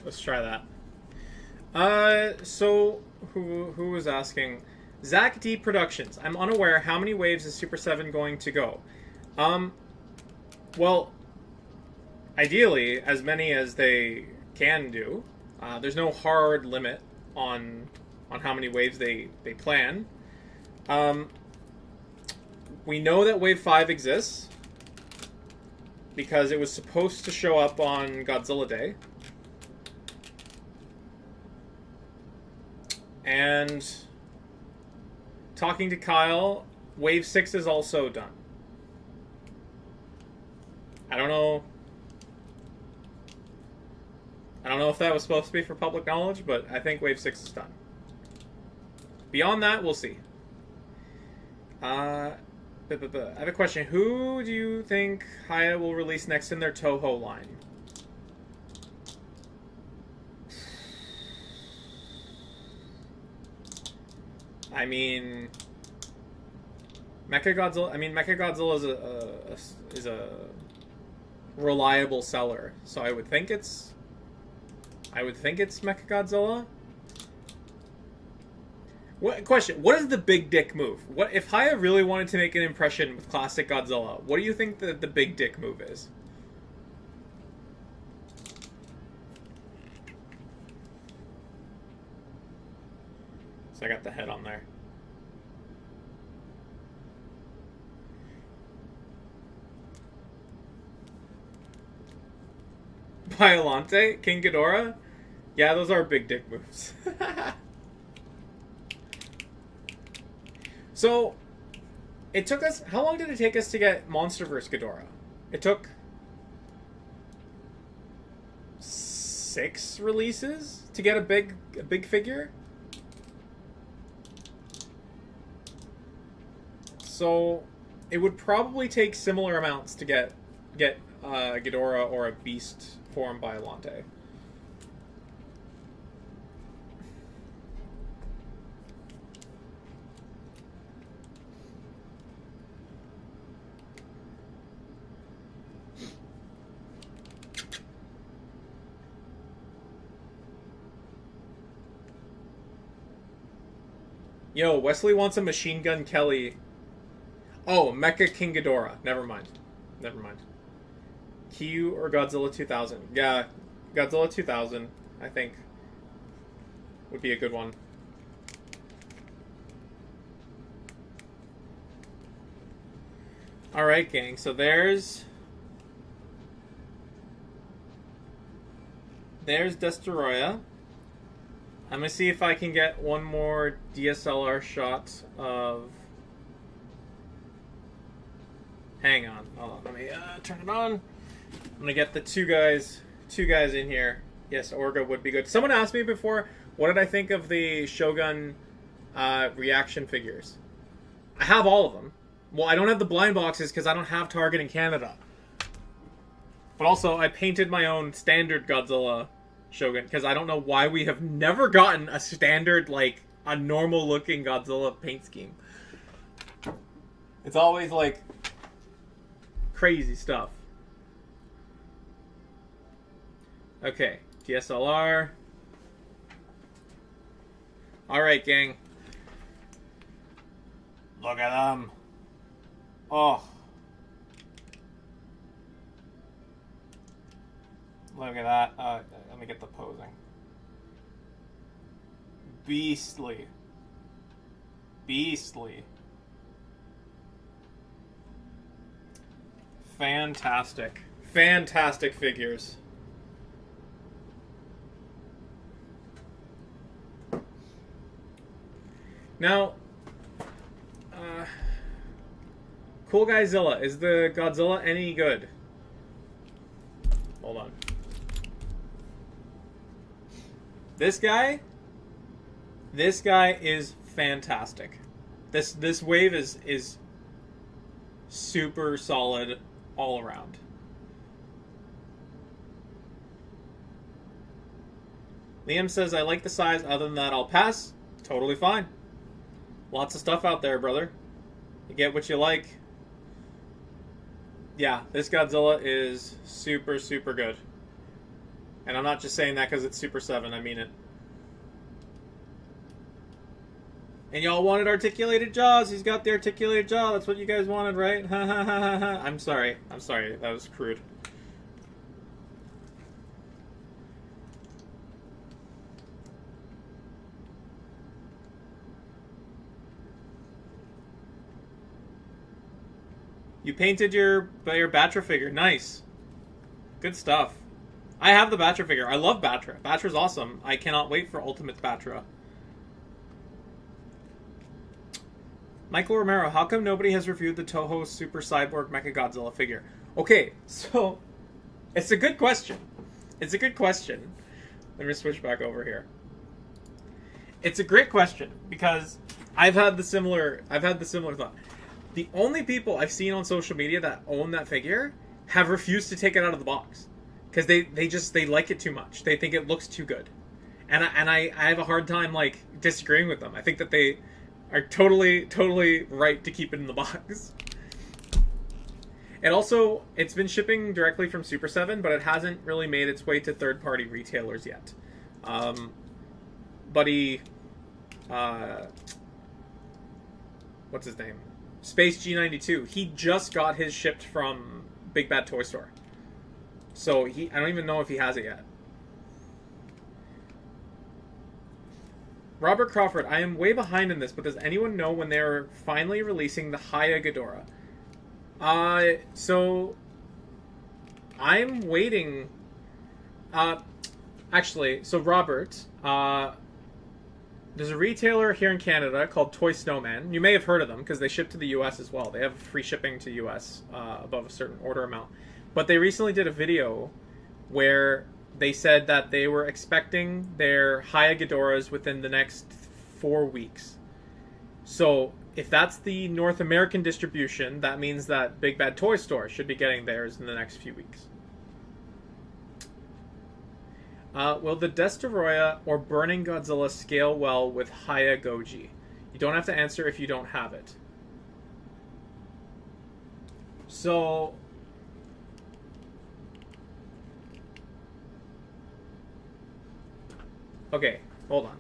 Let's try that. So who was asking? Zach D Productions. I'm unaware. How many waves is Super7 going to go? Well, ideally, as many as they can do. There's no hard limit on how many waves they plan. We know that Wave 5 exists because it was supposed to show up on Godzilla Day. And talking to Kyle, Wave 6 is also done. I don't know if that was supposed to be for public knowledge, but I think Wave 6 is done. Beyond that, we'll see. I have a question. Who do you think Haya will release next in their Toho line? I mean, Mechagodzilla. I mean, Mechagodzilla is a reliable seller, so I would think it's Mechagodzilla. What question? What is the big dick move? What if Haya really wanted to make an impression with classic Godzilla? What do you think the big dick move is? So I got the head on there. Biollante? King Ghidorah? Yeah, those are big dick moves. So, it took us... How long did it take us to get MonsterVerse Ghidorah? It took... 6 releases to get a big figure? So, it would probably take similar amounts to get Ghidorah or a beast form Biollante. Yo, Wesley wants a Machine Gun Kelly. Oh, Mecha King Ghidorah. Never mind. Never mind. Kyu or Godzilla 2000? Yeah, Godzilla 2000, I think, would be a good one. Alright, gang, so there's Destoroyah. I'm gonna see if I can get one more DSLR shot of... Hang on, hold on, let me turn it on. I'm gonna get the two guys in here. Yes, Orga would be good. Someone asked me before, what did I think of the Shogun reaction figures? I have all of them. Well, I don't have the blind boxes because I don't have Target in Canada. But also, I painted my own standard Godzilla Shogun because I don't know why we have never gotten a standard, like, a normal-looking Godzilla paint scheme. It's always, like, crazy stuff. Okay, DSLR. Alright, gang. Look at them. Oh. Look at that. Let me get the posing. Beastly. Beastly. Fantastic. Fantastic figures. Now, Cool Guyzilla, is the Godzilla any good? Hold on. This guy is fantastic. This wave is super solid all around. Liam says, I like the size, other than that I'll pass. Totally fine. Lots of stuff out there, brother. You get what you like. Yeah, this Godzilla is super, super good. And I'm not just saying that because it's SUPER7, I mean it. And y'all wanted articulated jaws. He's got the articulated jaw. That's what you guys wanted, right? Ha ha ha ha ha. I'm sorry. I'm sorry. That was crude. You painted your Batra figure. Nice. Good stuff. I have the Batra figure. I love Batra. Batra's awesome. I cannot wait for Ultimate Batra. Michael Romero, how come nobody has reviewed the Toho Super Cyborg Mechagodzilla figure? Okay, so it's a good question. It's a good question. Let me switch back over here. It's a great question because I've had the similar thought. The only people I've seen on social media that own that figure have refused to take it out of the box because they like it too much. They think it looks too good, and I have a hard time like disagreeing with them. I think that they are totally right to keep it in the box. And also, it's been shipping directly from SUPER7, but it hasn't really made its way to third-party retailers yet. Buddy, what's his name? Space G92. He just got his shipped from Big Bad Toy Store. So I don't even know if he has it yet. Robert Crawford, I am way behind in this, but does anyone know when they're finally releasing the Haya Ghidorah? So I'm waiting. Actually, so Robert, there's a retailer here in Canada called Toy Snowman. You may have heard of them because they ship to the US as well. They have free shipping to US above a certain order amount. But they recently did a video where they said that they were expecting their Haya Ghidorahs within the next 4 weeks. So if that's the North American distribution, that means that Big Bad Toy Store should be getting theirs in the next few weeks. Will the Destoroyah or Burning Godzilla scale well with Haya Goji? You don't have to answer if you don't have it. So okay, hold on.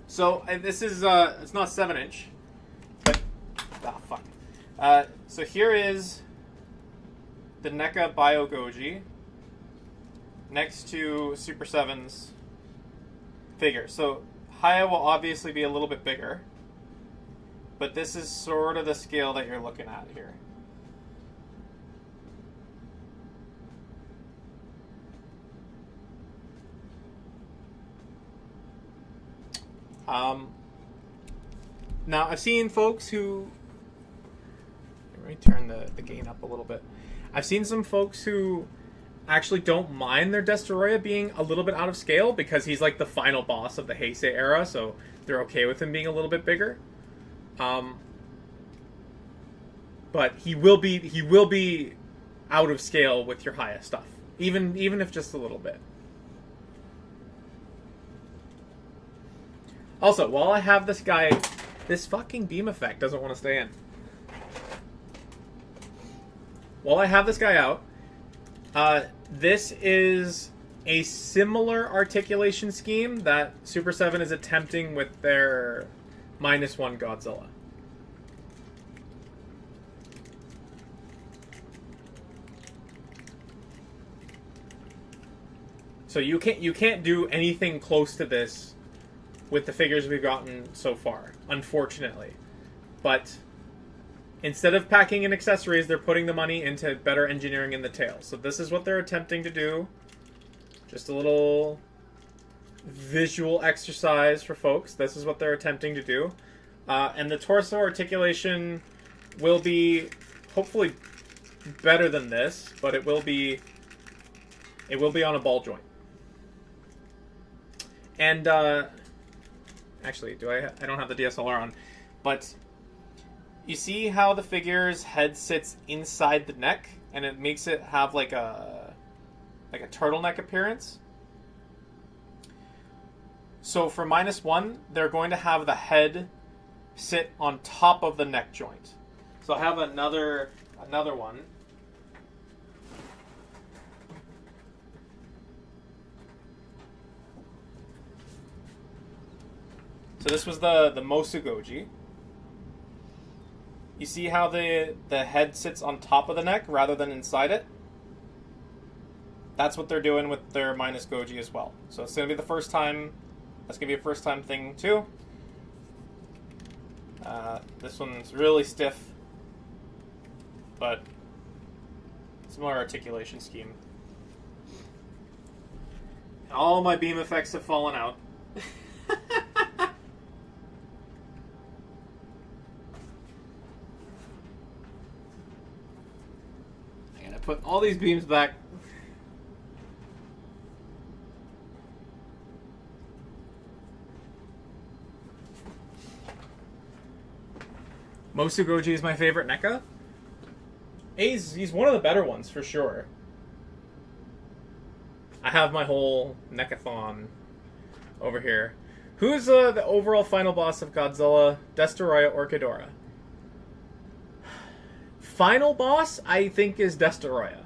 So this is it's not 7-inch, but fuck. So here is the NECA Bio Goji next to Super 7's figure. So Haya will obviously be a little bit bigger, but this is sort of the scale that you're looking at here. Now, I've seen folks who... Let me turn the gain up a little bit. I've seen some folks who actually don't mind their Destoroyah being a little bit out of scale because he's like the final boss of the Heisei era, so they're okay with him being a little bit bigger. But he will be out of scale with your Haya stuff, even if just a little bit. Also, while I have this guy, this fucking beam effect doesn't want to stay in. While I have this guy out, this is a similar articulation scheme that Super 7 is attempting with their -1 Godzilla. So you can't do anything close to this with the figures we've gotten so far, unfortunately. But instead of packing in accessories, they're putting the money into better engineering in the tail. So this is what they're attempting to do. Just a little visual exercise for folks. This is what they're attempting to do. And the torso articulation will be hopefully better than this, but it will be on a ball joint. And actually, I don't have the DSLR on, but you see how the figure's head sits inside the neck, and it makes it have like a turtleneck appearance. So for -1, they're going to have the head sit on top of the neck joint. So I have another one. So this was the Mosu Goji. You see how the head sits on top of the neck rather than inside it? That's what they're doing with their -Goji as well. So it's going to be the first time. That's going to be a first time thing too. This one's really stiff, but similar articulation scheme. All my beam effects have fallen out. Put all these beams back. Mosu Goji is my favorite NECA. He's one of the better ones for sure. I have my whole NECAthon over here. Who's the overall final boss of Godzilla? Destoroyah or Ghidorah? Final boss, I think, is Destoroyah.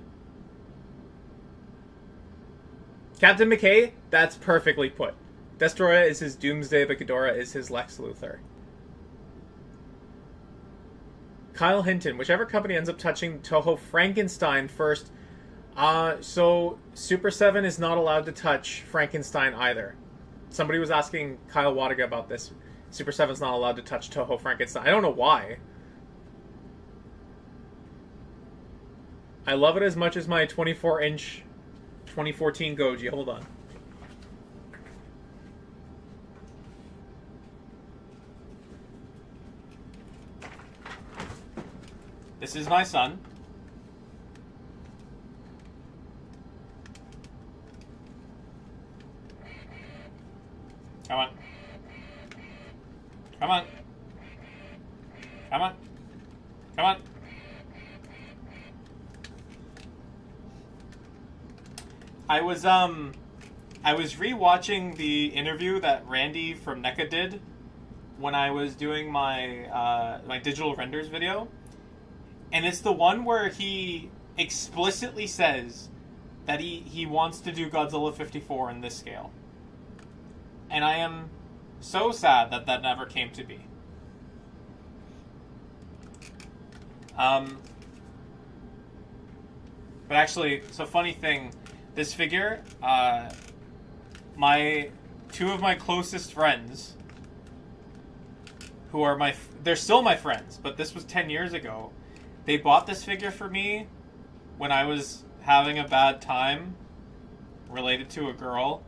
Captain McKay, that's perfectly put. Destoroyah is his Doomsday, but Ghidorah is his Lex Luthor. Kyle Hinton, whichever company ends up touching Toho Frankenstein first. So Super 7 is not allowed to touch Frankenstein either. Somebody was asking Kyle Wadaga about this. Super 7's not allowed to touch Toho Frankenstein. I don't know why. I love it as much as my 24-inch 2014 Goji. Hold on. This is my son. Come on. Come on. Come on. Come on. I was rewatching the interview that Randy from NECA did when I was doing my my digital renders video, and it's the one where he explicitly says that he wants to do Godzilla 54 in this scale, and I am So sad that that never came to be. But actually, so funny thing, this figure, two of my closest friends, who are they're still my friends, but this was 10 years ago. They bought this figure for me when I was having a bad time related to a girl.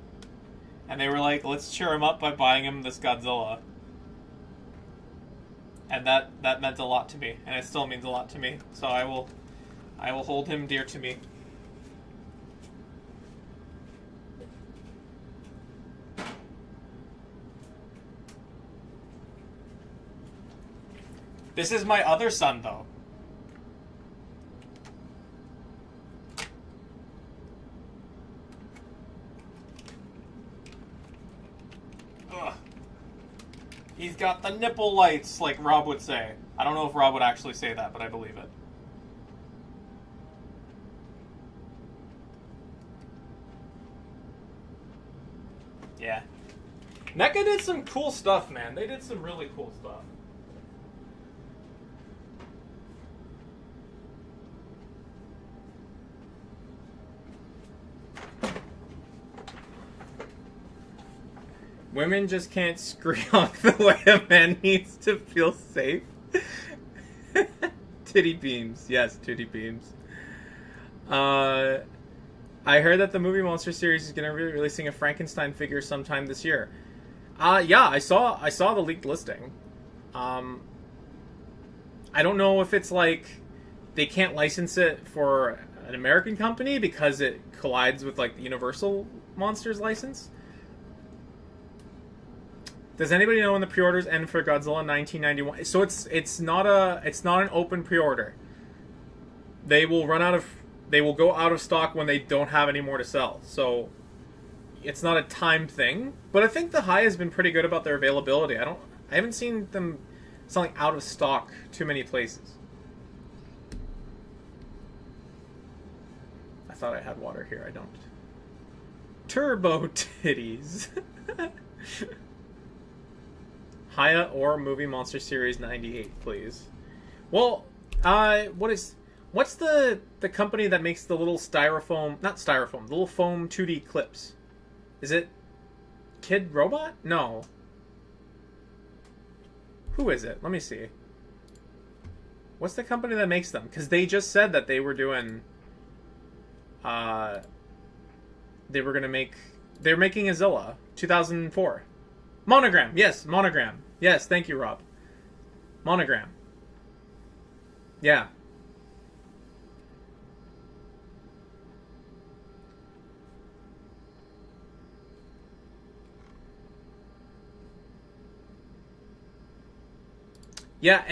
And they were like, let's cheer him up by buying him this Godzilla. And that meant a lot to me, and it still means a lot to me. So I will hold him dear to me. This is my other son, though. Ugh. He's got the nipple lights, like Rob would say. I don't know if Rob would actually say that, but I believe it. Yeah. NECA did some cool stuff, man. They did some really cool stuff. Women just can't screonk the way a man needs to feel safe. Titty beams. Yes, titty beams. I heard that the Movie Monster series is going to be releasing a Frankenstein figure sometime this year. Yeah, I saw the leaked listing. I don't know if it's like they can't license it for an American company because it collides with like the Universal Monsters license. Does anybody know when the pre-orders end for Godzilla 1991? So it's not an open pre-order. They will go out of stock when they don't have any more to sell. So it's not a time thing. But I think the High has been pretty good about their availability. I haven't seen them selling out of stock too many places. I thought I had water here. I don't. Turbo titties. Haya or Movie Monster Series 98, please. Well, what's the company that makes the little not styrofoam, the little foam 2D clips? Is it Kid Robot? No. Who is it? Let me see. What's the company that makes them? Because they just said that they were doing... They're making a Zilla. 2004. Monogram! Yes, Monogram. Yes, thank you, Rob. Monogram. Yeah. Yeah,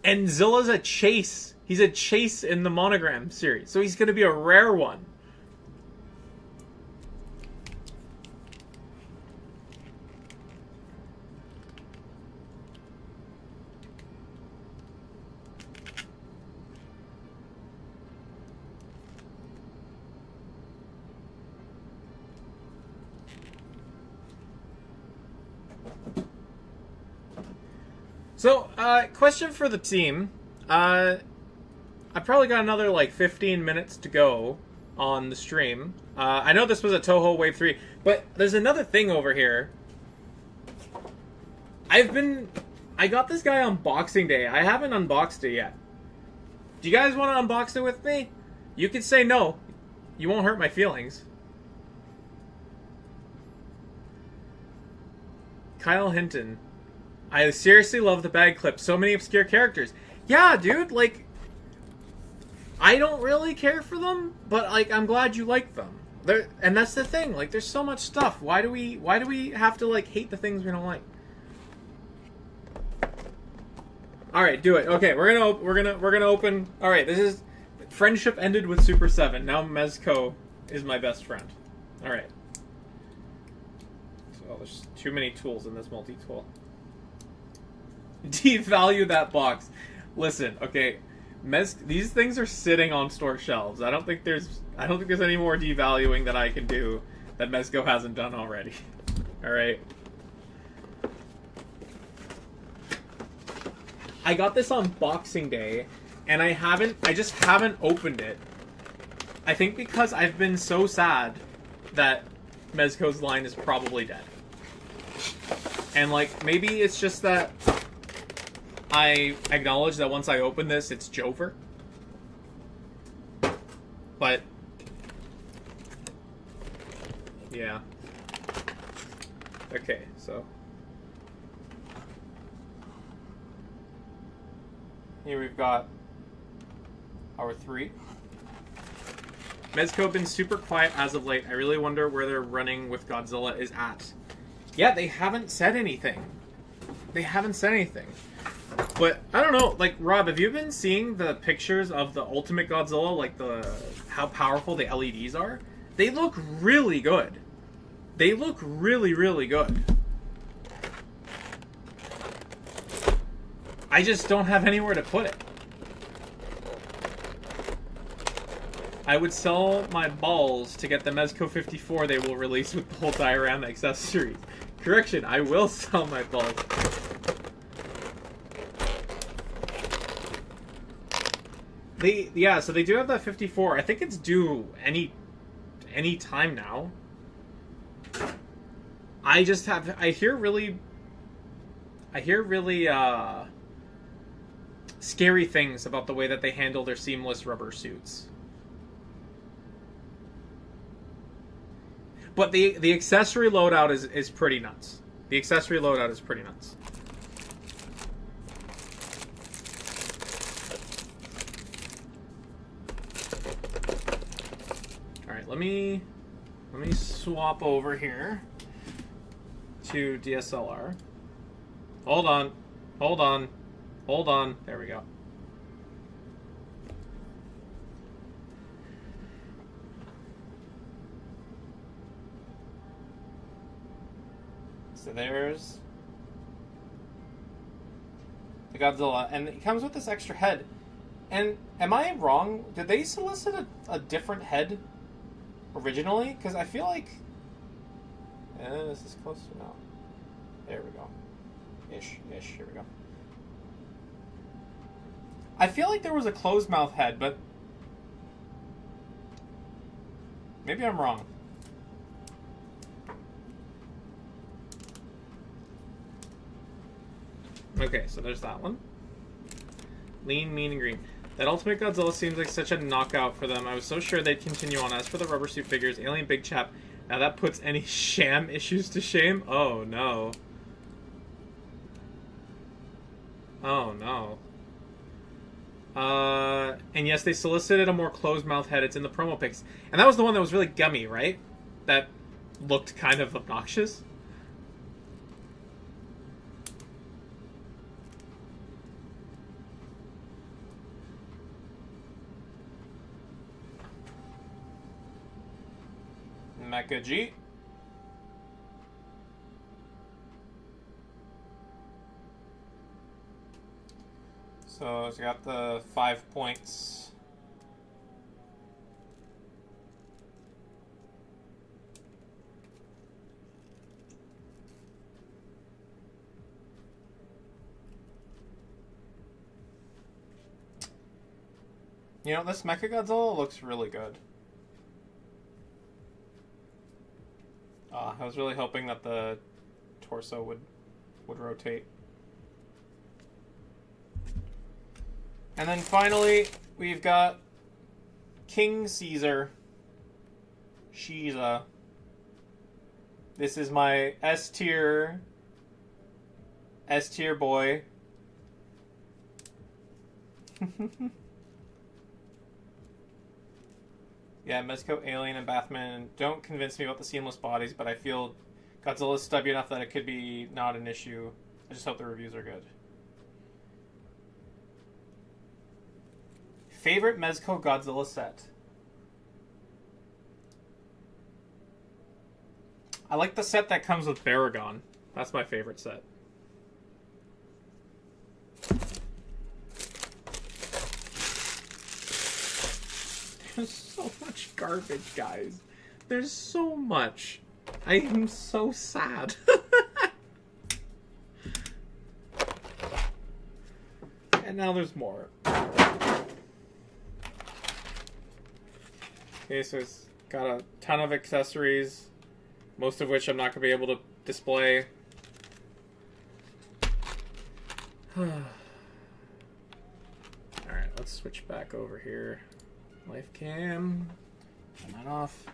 and Zilla's a chase. He's a chase in the Monogram series, so he's going to be a rare one. So, question for the team. I probably got another, like, 15 minutes to go on the stream. I know this was a Toho Wave 3, but there's another thing over here. I got this guy on Boxing Day. I haven't unboxed it yet. Do you guys want to unbox it with me? You can say no. You won't hurt my feelings. Kyle Hinton. I seriously love the bag clip. So many obscure characters. Yeah, dude, like... I don't really care for them, but, like, I'm glad you like them. And that's the thing. Like, there's so much stuff. Why do we have to, like, hate the things we don't like? Alright, do it. Okay, we're gonna open... Alright, this is... Friendship ended with SUPER7. Now Mezco is my best friend. Alright. So, there's too many tools in this multi-tool. Devalue that box. Listen, okay, these things are sitting on store shelves. I don't think there's any more devaluing that I can do that Mezco hasn't done already. All right. I got this on Boxing Day, and I just haven't opened it. I think because I've been so sad that Mezco's line is probably dead. And, like, maybe it's just that I acknowledge that once I open this, it's Jover. But, yeah. Okay, so here we've got our 3. Mezco been super quiet as of late. I really wonder where their running with Godzilla is at. Yeah, they haven't said anything. They haven't said anything. But, I don't know, like, Rob, have you been seeing the pictures of the Ultimate Godzilla, like, how powerful the LEDs are? They look really good. They look really, really good. I just don't have anywhere to put it. I would sell my balls to get the Mezco 54 they will release with the whole diorama accessories. Correction, I will sell my balls. So they do have that 54. I think it's due any time now. I hear really scary things about the way that they handle their seamless rubber suits. But the accessory loadout is pretty nuts. The accessory loadout is pretty nuts. Alright, let me swap over here to DSLR. Hold on. There we go. So there's the Godzilla, and it comes with this extra head. And am I wrong? Did they solicit a different head originally? Because I feel like... is this close? No. There we go. Ish. Here we go. I feel like there was a closed mouth head, but maybe I'm wrong. Okay, so there's that one. Lean, mean, and green. That Ultimate Godzilla seems like such a knockout for them. I was so sure they'd continue on. As for the rubber suit figures, Alien Big Chap, now that puts any sham issues to shame? Oh, no. Oh, no. And yes, they solicited a more closed mouth head. It's in the promo pics. And that was the one that was really gummy, right? That looked kind of obnoxious. Mecha G. So it's got the 5 points. You know, this Mechagodzilla looks really good. I was really hoping that the torso would rotate. And then finally, we've got King Caesar. Shiza. This is my S tier boy. Yeah, Mezco, Alien, and Bathman don't convince me about the seamless bodies, but I feel Godzilla's stubby enough that it could be not an issue. I just hope the reviews are good. Favorite Mezco Godzilla set? I like the set that comes with Baragon. That's my favorite set. There's so much garbage, guys. There's so much. I am so sad. And now there's more. Okay, so it's got a ton of accessories, most of which I'm not going to be able to display. Alright, let's switch back over here. Life cam. Turn that off.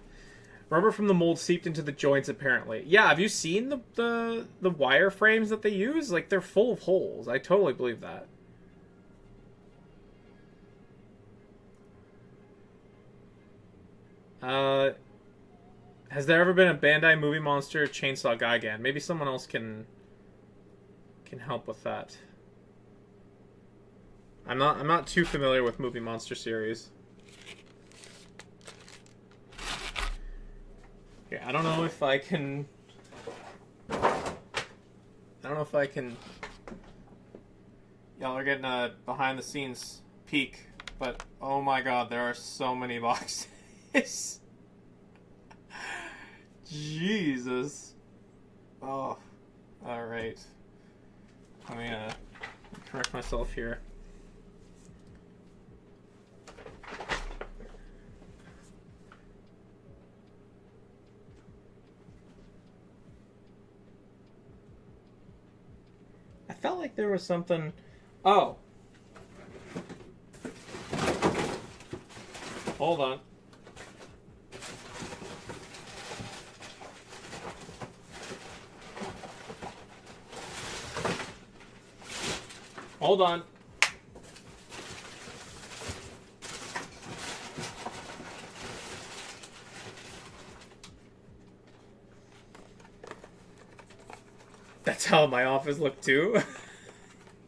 Rubber from the mold seeped into the joints, apparently. Yeah, have you seen the wire frames that they use? Like, they're full of holes. I totally believe that. Has there ever been a Bandai Movie Monster Chainsaw Gigan? Maybe someone else can help with that. I'm not too familiar with Movie Monster series. Okay, I don't know if I can. Y'all are getting a behind the scenes peek, but oh my god, there are so many boxes. Jesus. Oh. Alright. Let me correct myself here. I felt like there was something. Oh. Hold on. Hold on. That's how my office looked too.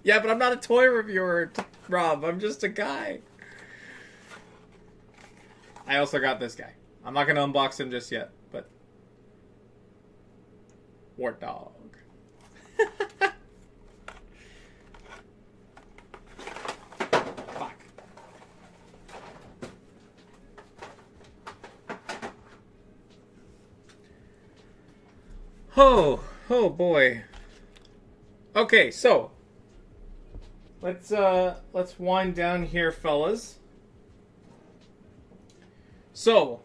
Yeah, but I'm not a toy reviewer, Rob. I'm just a guy. I also got this guy. I'm not gonna unbox him just yet, but War Dog. Fuck. Oh boy. Okay, so let's wind down here, fellas. So,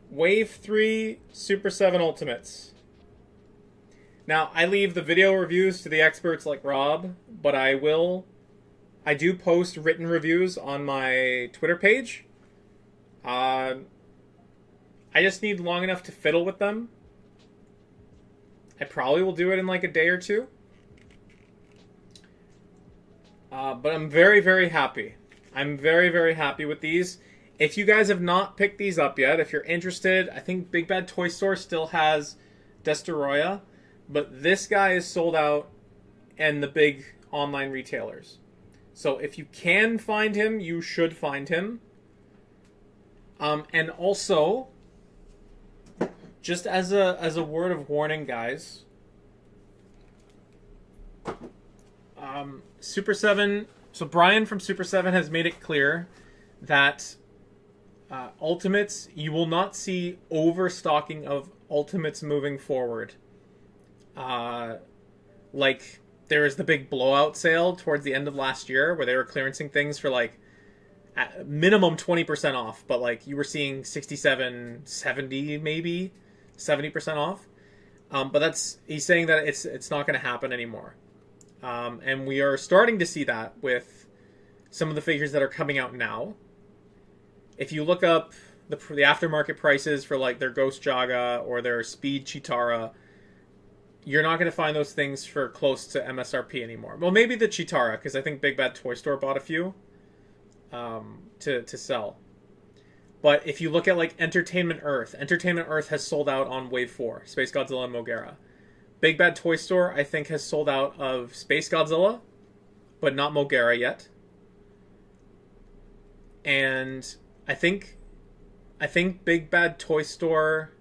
Wave 3 Super 7 Ultimates. Now, I leave the video reviews to the experts like Rob, but I do post written reviews on my Twitter page. I just need long enough to fiddle with them. I probably will do it in like a day or two. But I'm very, very happy. I'm very, very happy with these. If you guys have not picked these up yet, if you're interested, I think Big Bad Toy Store still has Destoroyah, but this guy is sold out and the big online retailers. So if you can find him, you should find him. And also, just as a word of warning, guys, Super 7. So Brian from Super 7 has made it clear that Ultimates, you will not see overstocking of Ultimates moving forward. Like, there was the big blowout sale towards the end of last year where they were clearancing things for like at minimum 20% off, but like you were seeing 67, 70 maybe, 70% off. But he's saying that it's not going to happen anymore. And we are starting to see that with some of the figures that are coming out now. If you look up the aftermarket prices for like their Ghost Jaga or their Speed Chitara, you're not going to find those things for close to MSRP anymore. Well, maybe the Chitara, because I think Big Bad Toy Store bought a few to sell. But if you look at like Entertainment Earth has sold out on Wave 4, Space Godzilla and Mogera. Big Bad Toy Store, I think, has sold out of Space Godzilla, but not Mogera yet. And I think Big Bad Toy Store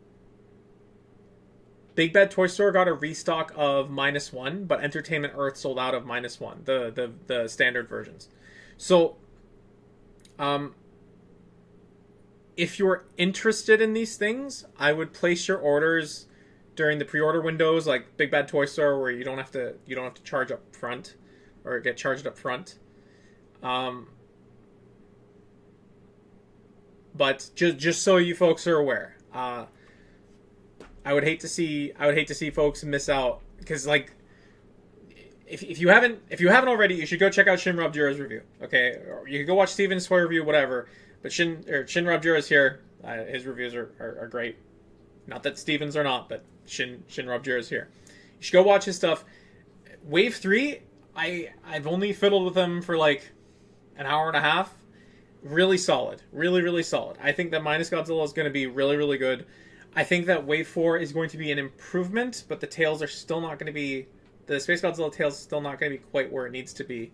got a restock of -1, but Entertainment Earth sold out of -1, the standard versions. So, if you're interested in these things, I would place your orders during the pre-order windows, like Big Bad Toy Store, where you don't have to charge up front. or get charged up front. But just so you folks are aware, I would hate to see folks miss out, because like if you haven't already, you should go check out Shin Robjura's review. Okay, or you can go watch Steven's toy review, whatever. But Shin Robjura's here. His reviews are great. Not that Steven's are not, but Shin Robjura's here. You should go watch his stuff. Wave 3, I've only fiddled with them for like an hour and a half. Really solid. Really, really solid. I think that minus Godzilla is going to be really, really good. I think that Wave 4 is going to be an improvement, but the tails are still not going to be... The Space Godzilla tails is still not going to be quite where it needs to be.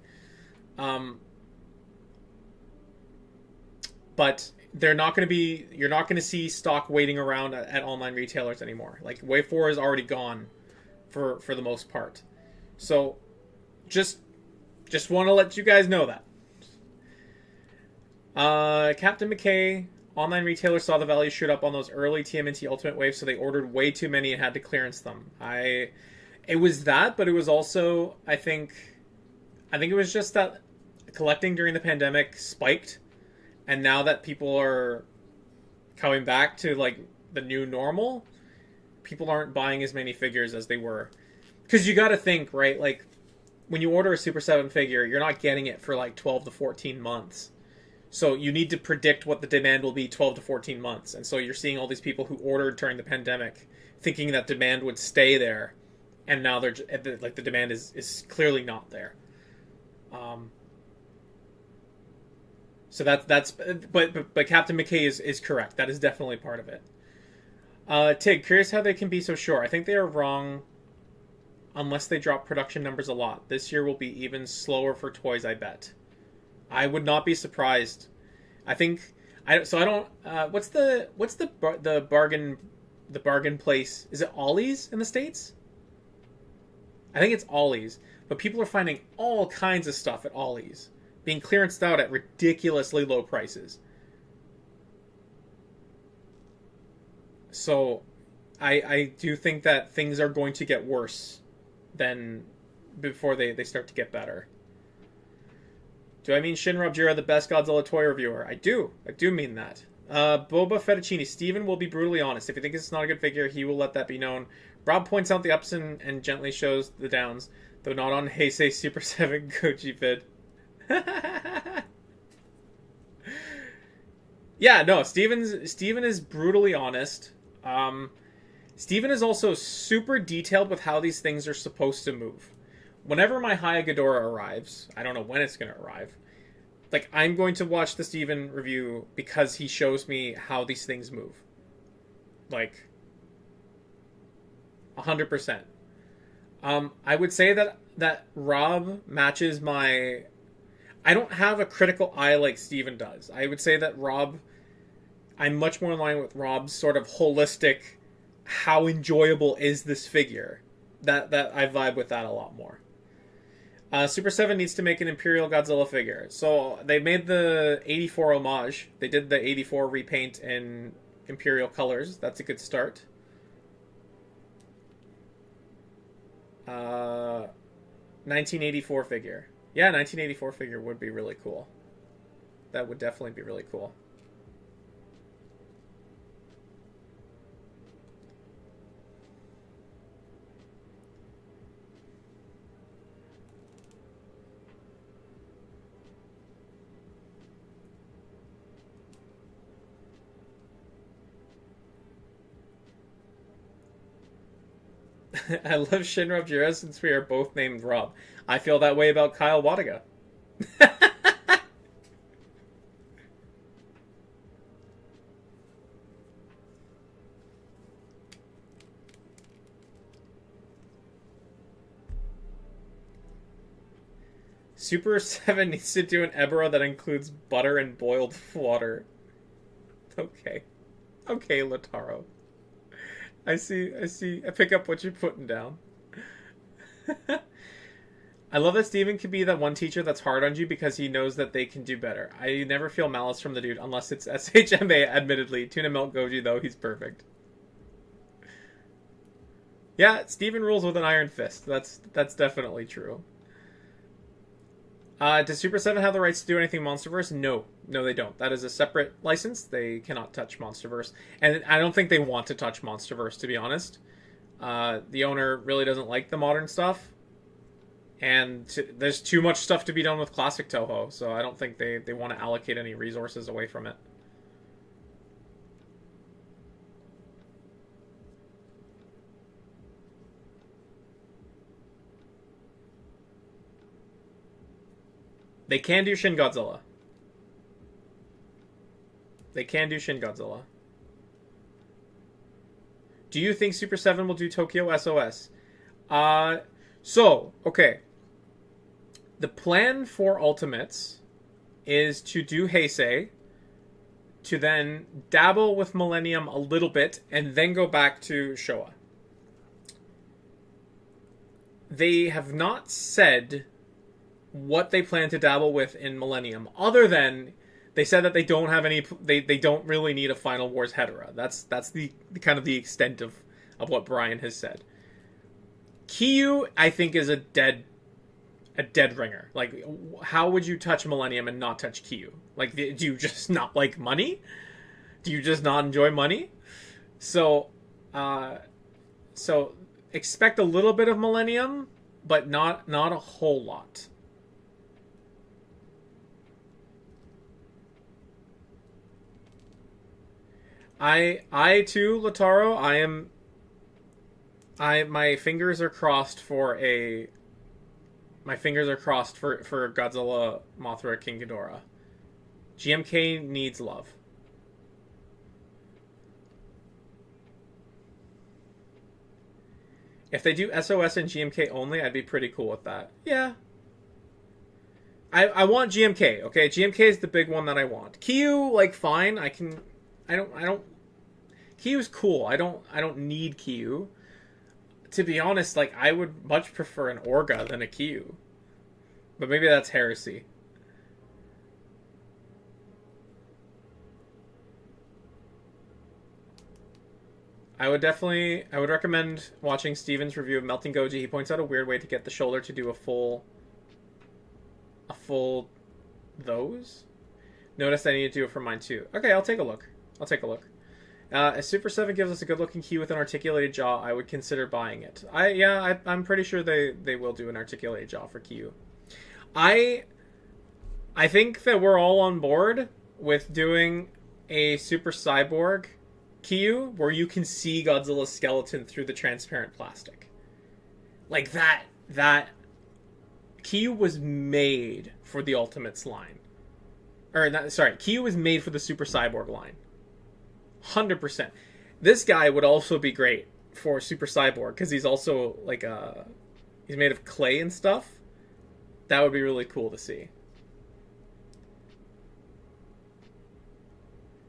But they're not going to be... You're not going to see stock waiting around at online retailers anymore. Like, Wave 4 is already gone for the most part. So, just want to let you guys know that. Captain McKay, online retailers saw the value shoot up on those early TMNT Ultimate waves, so they ordered way too many and had to clearance them. It was that, but it was also, I think it was just that collecting during the pandemic spiked, and now that people are coming back to like the new normal, people aren't buying as many figures as they were. Because you got to think, right? Like, when you order a Super 7 figure, you're not getting it for like 12 to 14 months. So you need to predict what the demand will be 12 to 14 months. And so you're seeing all these people who ordered during the pandemic thinking that demand would stay there. And now they're like, the demand is clearly not there. So that's but Captain McKay is correct. That is definitely part of it. Tig, curious how they can be so sure. I think they are wrong unless they drop production numbers a lot. This year will be even slower for toys, I bet. I would not be surprised. I think what's the bargain place? Is it Ollie's in the States? I think it's Ollie's, but people are finding all kinds of stuff at Ollie's being clearanced out at ridiculously low prices. So I do think that things are going to get worse than before they start to get better. Do I mean Shin Robjura the best Godzilla toy reviewer? I do mean that. Boba Fettuccine, Steven will be brutally honest. If he thinks it's not a good figure, he will let that be known. Rob points out the ups and gently shows the downs, though not on Heisei Super 7 Goji vid. Yeah, no, Steven is brutally honest. Steven is also super detailed with how these things are supposed to move. Whenever my Haya Ghidorah arrives, I don't know when it's going to arrive, like, I'm going to watch the Steven review because he shows me how these things move. Like, 100%. I would say that Rob matches my... I don't have a critical eye like Steven does. I would say that I'm much more in line with Rob's sort of holistic, how enjoyable is this figure. That I vibe with that a lot more. Super 7 needs to make an Imperial Godzilla figure. So they made the 84 homage. They did the 84 repaint in Imperial colors. That's a good start. 1984 figure. Yeah, 1984 figure would be really cool. That would definitely be really cool. I love Shin Robjura since we are both named Rob. I feel that way about Kyle Wadaga. Super 7 needs to do an Ebera that includes butter and boiled water. Okay. Okay, Lataro. I see. I pick up what you're putting down. I love that Steven can be that one teacher that's hard on you because he knows that they can do better. I never feel malice from the dude unless it's SHMA, admittedly. Tuna Milk Goji, though, he's perfect. Yeah, Steven rules with an iron fist. That's definitely true. Does Super 7 have the rights to do anything MonsterVerse? No. No, they don't. That is a separate license. They cannot touch MonsterVerse. And I don't think they want to touch MonsterVerse, to be honest. The owner really doesn't like the modern stuff. And there's too much stuff to be done with classic Toho, so I don't think they want to allocate any resources away from it. They can do Shin Godzilla. They can do Shin Godzilla. Do you think Super 7 will do Tokyo SOS? Okay. The plan for Ultimates is to do Heisei, to then dabble with Millennium a little bit, and then go back to Showa. They have not said what they plan to dabble with in Millennium, other than they said that they don't have any. They don't really need a Final Wars Hedera. That's the kind of the extent of what Brian has said. Kyu, I think, is a dead ringer. Like, how would you touch Millennium and not touch Kyu? Like, do you just not like money? Do you just not enjoy money? So expect a little bit of Millennium, but not a whole lot. I too, Lataro, my fingers are crossed for Godzilla, Mothra, King Ghidorah. GMK needs love. If they do SOS and GMK only, I'd be pretty cool with that. Yeah. I want GMK, okay? GMK is the big one that I want. Kyu, like, fine. I don't Kyu's cool. I don't need Kyu. To be honest, like, I would much prefer an Orga than a Kyu. But maybe that's heresy. I would recommend watching Steven's review of Melting Goji. He points out a weird way to get the shoulder to do a full those. Notice I need to do it for mine too. Okay, I'll take a look. If Super 7 gives us a good looking Kyu with an articulated jaw, I would consider buying it. I'm pretty sure they will do an articulated jaw for Kyu. I think that we're all on board with doing a Super Cyborg Kyu where you can see Godzilla's skeleton through the transparent plastic. Like that Kyu was made for the Ultimates line. Kyu was made for the Super Cyborg line. 100%. This guy would also be great for Super Cyborg because he's also like he's made of clay and stuff. That would be really cool to see.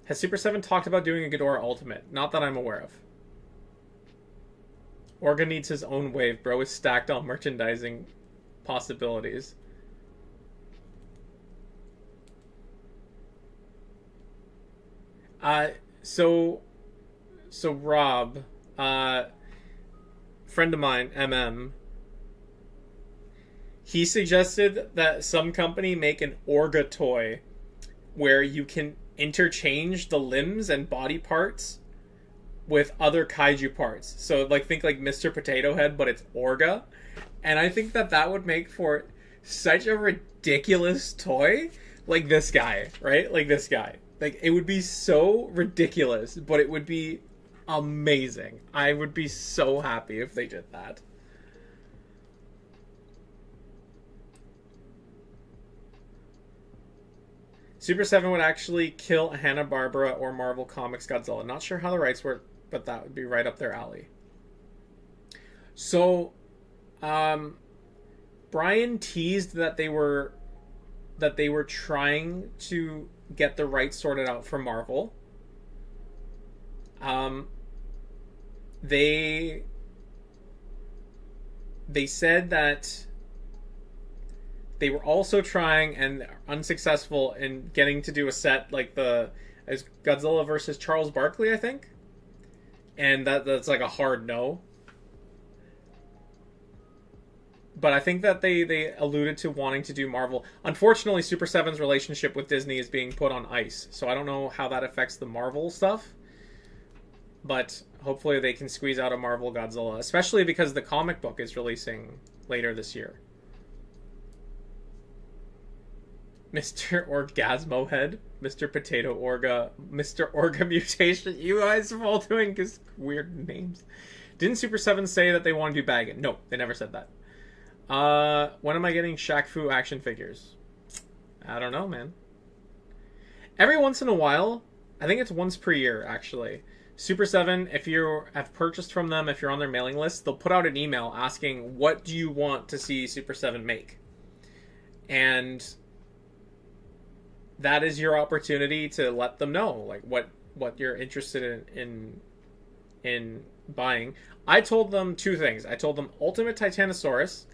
Has Super 7 talked about doing a Ghidorah Ultimate? Not that I'm aware of. Orga needs his own wave. Bro is stacked on merchandising possibilities. So Rob, friend of mine, MM, he suggested that some company make an Orga toy where you can interchange the limbs and body parts with other kaiju parts. So think like Mr. Potato Head, but it's Orga. And I think that would make for such a ridiculous toy. Like this guy, right? Like this guy. Like, it would be so ridiculous, but it would be amazing. I would be so happy if they did that. Super 7 would actually kill a Hanna-Barbera or Marvel Comics Godzilla. Not sure how the rights work, but that would be right up their alley. So, Brian teased that they were trying to get the rights sorted out for Marvel. They said that they were also trying and unsuccessful in getting to do a set like as Godzilla versus Charles Barkley, I think. And that's like a hard no. But I think that they alluded to wanting to do Marvel. Unfortunately, Super 7's relationship with Disney is being put on ice, so I don't know how that affects the Marvel stuff. But hopefully they can squeeze out a Marvel Godzilla, especially because the comic book is releasing later this year. Mr. Orgasmo Head, Mr. Potato Orga, Mr. Orga Mutation. You guys are all doing weird names. Didn't Super 7 say that they want to do Baggin? No, they never said that. When am I getting Shaq Fu action figures? I don't know, man. Every once in a while, I think it's once per year, actually. Super 7, if you have purchased from them, if you're on their mailing list, they'll put out an email asking, what do you want to see Super 7 make? And that is your opportunity to let them know, like, what you're interested in buying. I told them two things. I told them Ultimate Titanosaurus,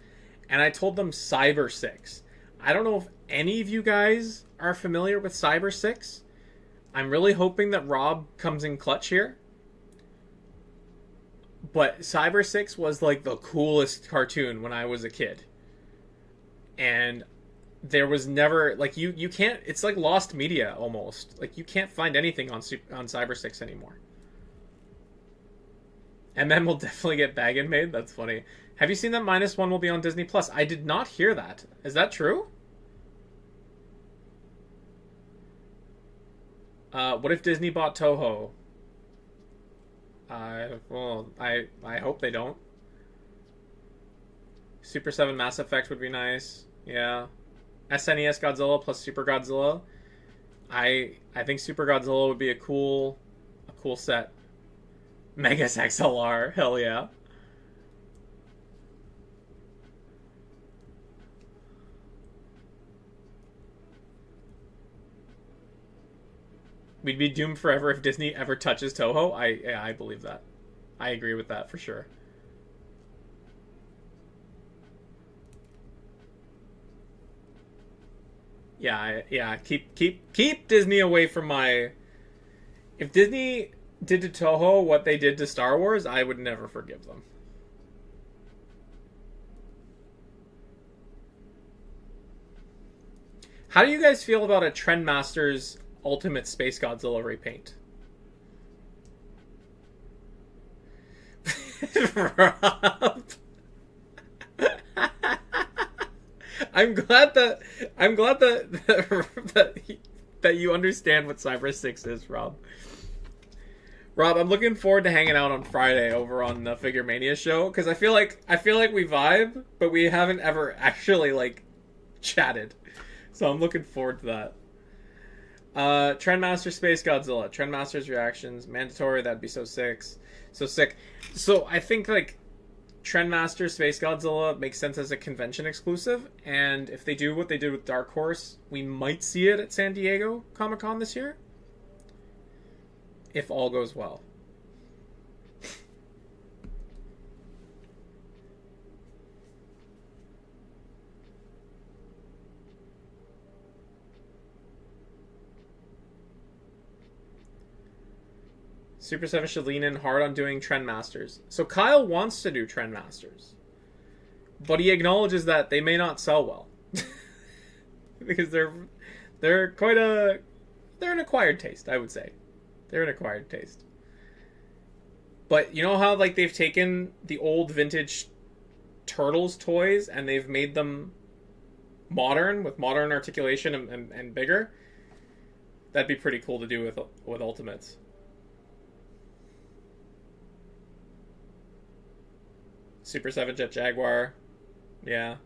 and I told them Cyber 6. I don't know if any of you guys are familiar with Cyber 6. I'm really hoping that Rob comes in clutch here. But Cyber 6 was like the coolest cartoon when I was a kid. And there was never, like, you can't, it's like lost media almost. Like, you can't find anything on Cyber 6 anymore. MM will definitely get Baggin made. That's funny. Have you seen that -1 will be on Disney Plus? I did not hear that. Is that true? What if Disney bought Toho? Well, I hope they don't. Super 7 Mass Effect would be nice. Yeah. SNES Godzilla plus Super Godzilla. I think Super Godzilla would be a cool set. Megas XLR, hell yeah. We'd be doomed forever if Disney ever touches Toho. I believe that. I agree with that for sure. Yeah. Keep Disney away from my. If Disney did to Toho what they did to Star Wars, I would never forgive them. How do you guys feel about a Trendmasters Ultimate Space Godzilla repaint? Rob. I'm glad that that you understand what Cyber 6 is, Rob. Rob, I'm looking forward to hanging out on Friday over on the Figure Mania show because I feel like we vibe, but we haven't ever actually like chatted. So I'm looking forward to that. Trendmaster Space Godzilla. Trendmaster's reactions. Mandatory, that'd be so sick. So sick. So I think like Trendmaster Space Godzilla makes sense as a convention exclusive, and if they do what they did with Dark Horse, we might see it at San Diego Comic-Con this year. If all goes well. Super 7 should lean in hard on doing Trendmasters. So Kyle wants to do Trendmasters. But he acknowledges that they may not sell well. Because they're an acquired taste, I would say. They're an acquired taste. But you know how like they've taken the old vintage Turtles toys and they've made them modern with modern articulation and bigger? That'd be pretty cool to do with Ultimates. Super 7 Jet Jaguar. Yeah.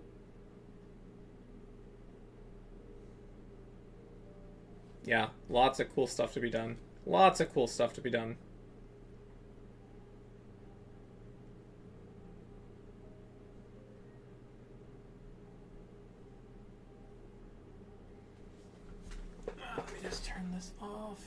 Yeah, lots of cool stuff to be done. Lots of cool stuff to be done. Let me just turn this off.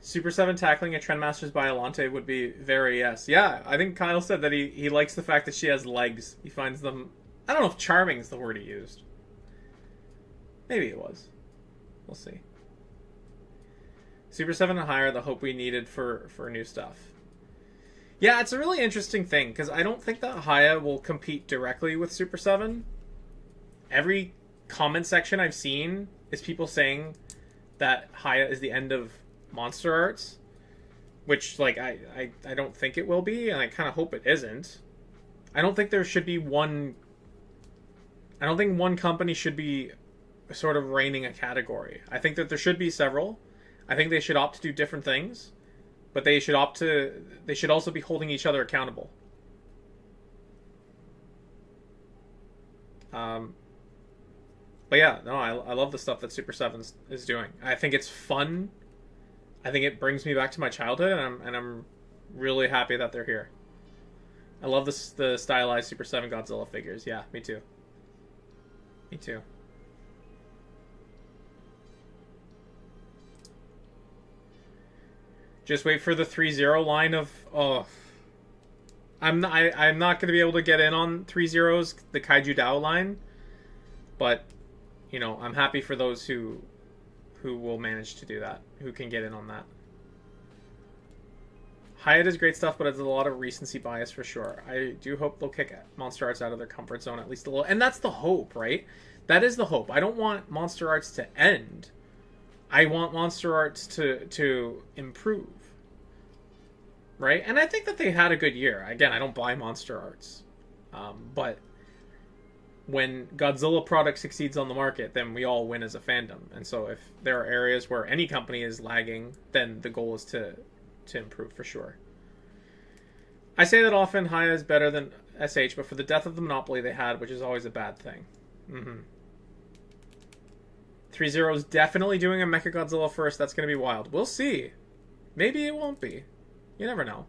Super 7 tackling a Trendmasters Biollante would be very yes. Yeah, I think Kyle said that he likes the fact that she has legs. He finds them I don't know if charming is the word he used. Maybe it was. We'll see. Super 7 and higher, the hope we needed for new stuff. Yeah, it's a really interesting thing, because I don't think that Haya will compete directly with Super 7. Every comment section I've seen is people saying that Haya is the end of Monster Arts, which, like, I don't think it will be, and I kind of hope it isn't. I don't think there should be one... I don't think one company should be sort of reigning a category. I think that there should be several. I think they should opt to do different things, but they should also be holding each other accountable. But yeah, no, I love the stuff that Super 7 is doing. I think it's fun. I think it brings me back to my childhood, and I'm really happy that they're here. I love the stylized Super 7 Godzilla figures. Yeah, me too. Me too. Just wait for the 3-0 line of... Oh. I'm not going to be able to get in on 3-0's, the Kaiju Dao line. But, you know, I'm happy for those who will manage to do that. Who can get in on that. Hyatt is great stuff, but it's a lot of recency bias for sure. I do hope they'll kick Monster Arts out of their comfort zone at least a little. And that's the hope, right? That is the hope. I don't want Monster Arts to end. I want Monster Arts to improve. Right? And I think that they had a good year. Again, I don't buy Monster Arts. But when Godzilla product succeeds on the market, then we all win as a fandom. And so if there are areas where any company is lagging, then the goal is to improve for sure. I say that often, Haya is better than SH, but for the death of the monopoly they had, which is always a bad thing. 3-0 is definitely doing a Mechagodzilla first. That's going to be wild. We'll see. Maybe it won't be. You never know.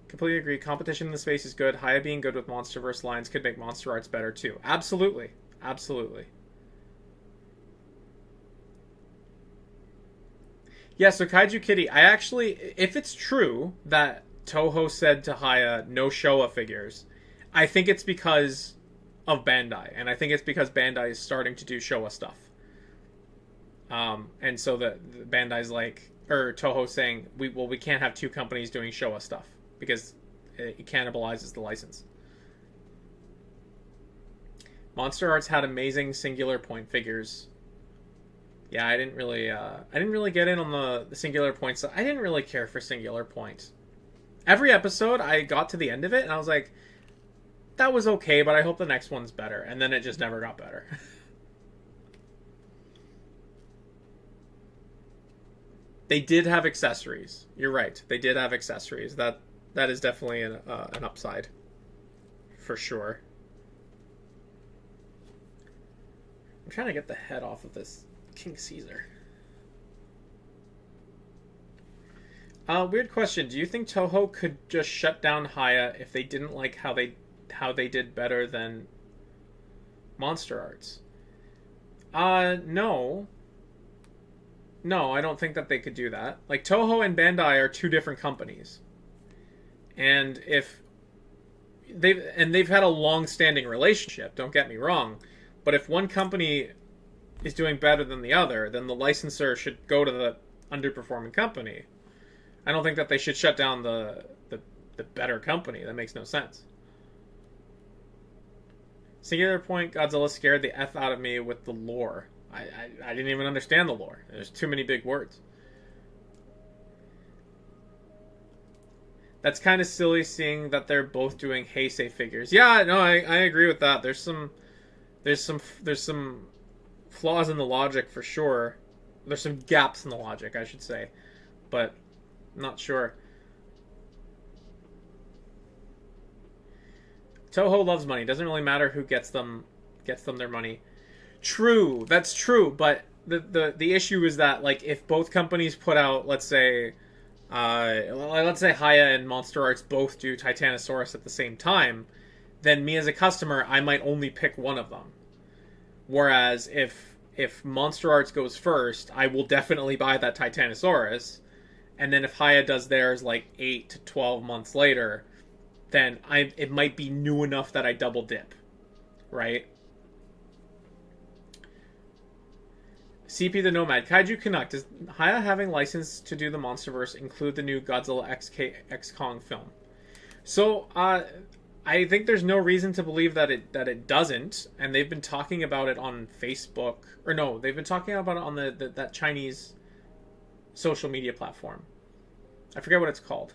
Completely agree. Competition in the space is good. Haya being good with MonsterVerse lines could make Monster Arts better too. Absolutely. Absolutely. Yeah, so Kaiju Kitty, I actually, if it's true that Toho said to Haya, no Showa figures, I think it's because of Bandai. And I think it's because Bandai is starting to do Showa stuff. And so the Bandai's like, or Toho saying, we can't have two companies doing Showa stuff because it cannibalizes the license. Monster Arts had amazing Singular Point figures. Yeah, I didn't really get in on the Singular Point. So I didn't really care for Singular Point. Every episode, I got to the end of it and I was like, that was okay, but I hope the next one's better. And then it just never got better. They did have accessories. You're right. They did have accessories. That is definitely an upside. For sure. I'm trying to get the head off of this King Caesar. Weird question. Do you think Toho could just shut down Haya if they didn't like how they did better than Monster Arts? No. No, I don't think that they could do that. Like, Toho and Bandai are two different companies. And if they've had a long-standing relationship, don't get me wrong, but if one company is doing better than the other, then the licensor should go to the underperforming company. I don't think that they should shut down the better company. That makes no sense. Singular Point, Godzilla scared the F out of me with the lore. I didn't even understand the lore. There's too many big words. That's kind of silly seeing that they're both doing Heisei figures. Yeah, no, I agree with that. There's some flaws in the logic for sure. There's some gaps in the logic, I should say. But I'm not sure. Toho loves money. Doesn't really matter who gets them their money. True, that's true, but the issue is that, like, if both companies put out, let's say Haya and Monster Arts both do Titanosaurus at the same time, then me as a customer, I might only pick one of them. Whereas if Monster Arts goes first, I will definitely buy that Titanosaurus, and then if Haya does theirs like 8 to 12 months later, then it might be new enough that I double dip, right? CP the Nomad. KaijuCanuck. Does Haya having license to do the Monsterverse include the new Godzilla X Kong film? So, I think there's no reason to believe that it doesn't, and they've been talking about it on Facebook, or no, they've been talking about it on that Chinese social media platform. I forget what it's called,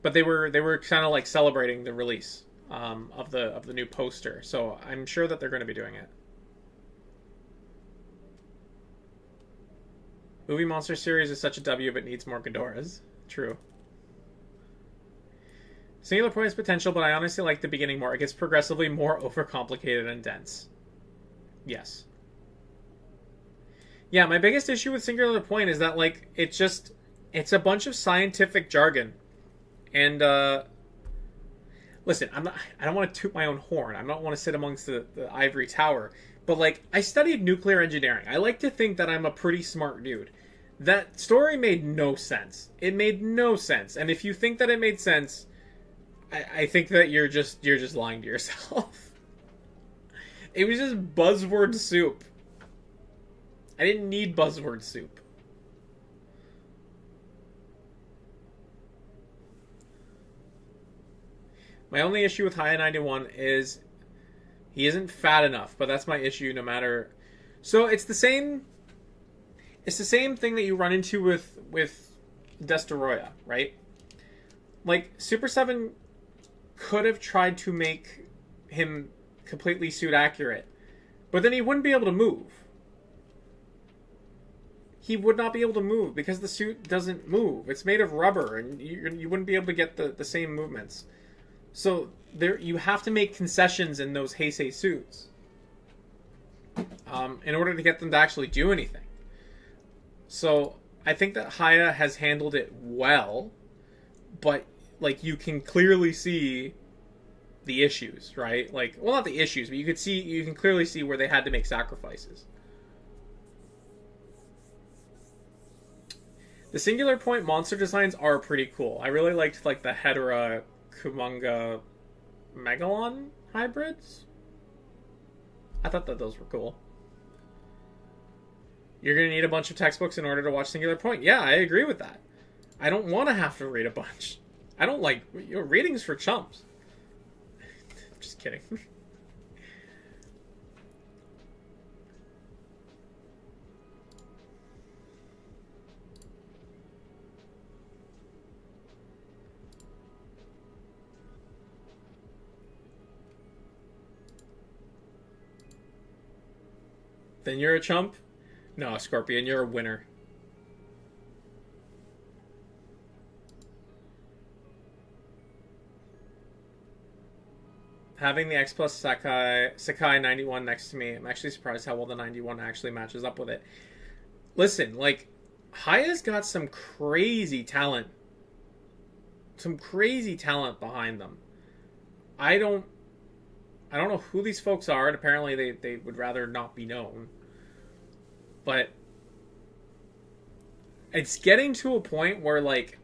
but they were kind of like celebrating the release of the new poster. So I'm sure that they're going to be doing it. Movie Monster series is such a W, but needs more Ghidorahs. True. Singular Point has potential, but I honestly like the beginning more. It gets progressively more overcomplicated and dense. Yes. Yeah, my biggest issue with Singular Point is that, like, it's a bunch of scientific jargon. And, listen, I don't want to toot my own horn. I don't want to sit amongst the ivory tower. But, like, I studied nuclear engineering. I like to think that I'm a pretty smart dude. That story made no sense. It made no sense. And if you think that it made sense, I think that you're just lying to yourself. It was just buzzword soup. I didn't need buzzword soup. My only issue with Haya 91 is he isn't fat enough, but that's my issue no matter. So it's the same thing that you run into with Destoroyah, right? Like, SUPER7 could have tried to make him completely suit accurate, but then he wouldn't be able to move. He would not be able to move because the suit doesn't move. It's made of rubber, and you wouldn't be able to get the same movements. So there, you have to make concessions in those Heisei suits in order to get them to actually do anything. So I think that Haya has handled it well, but like you can clearly see the issues, right? Like, well, not the issues, but you can clearly see where they had to make sacrifices. The Singular Point monster designs are pretty cool. I really liked like the Hedera Kumonga Megalon hybrids. I thought that those were cool. You're going to need a bunch of textbooks in order to watch Singular Point. Yeah, I agree with that. I don't want to have to read a bunch. I don't like... reading's for chumps. Just kidding. Then you're a chump? No, Scorpion, you're a winner. Having the X Plus Sakai 91 next to me, I'm actually surprised how well the 91 actually matches up with it. Listen, like, Haya's got some crazy talent. Some crazy talent behind them. I don't know who these folks are, and apparently they would rather not be known. But it's getting to a point where, like,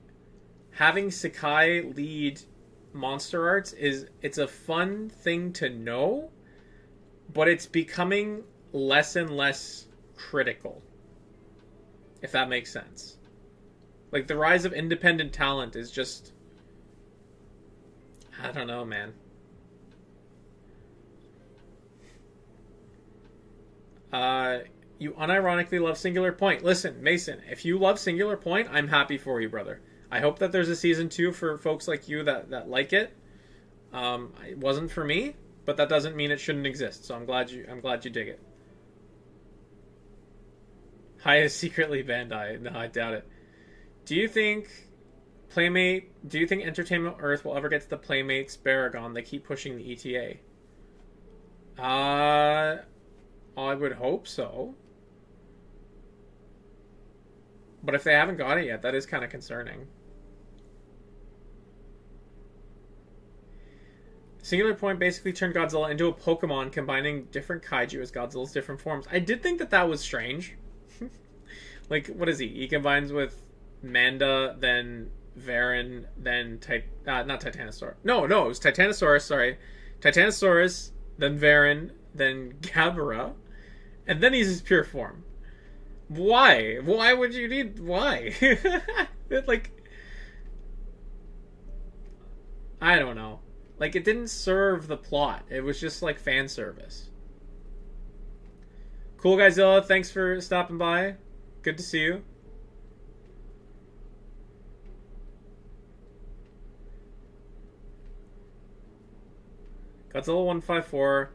having Sakai lead monster arts it's a fun thing to know, but it's becoming less and less critical, if that makes sense. Like, the rise of independent talent is just, I don't know, man. You unironically love Singular Point. Listen, Mason, if you love Singular Point, I'm happy for you, brother. I hope that there's a season 2 for folks like you that like it. It wasn't for me, but that doesn't mean it shouldn't exist. So I'm glad you dig it. Hi is secretly Bandai. No, I doubt it. Do you think Entertainment Earth will ever get to the Playmates Baragon? They keep pushing the ETA. I would hope so. But if they haven't got it yet, that is kind of concerning. Singular Point basically turned Godzilla into a Pokemon, combining different kaiju as Godzilla's different forms. I did think that was strange. Like, what is he? He combines with Manda, then Varan, then not Titanosaurus. No, it was Titanosaurus. Sorry, Titanosaurus, then Varan, then Gabara, and then he's his pure form. Why? Why would you need? Why? Like, I don't know. Like, it didn't serve the plot. It was just like fan service. Cool Godzilla, thanks for stopping by. Good to see you. Godzilla 154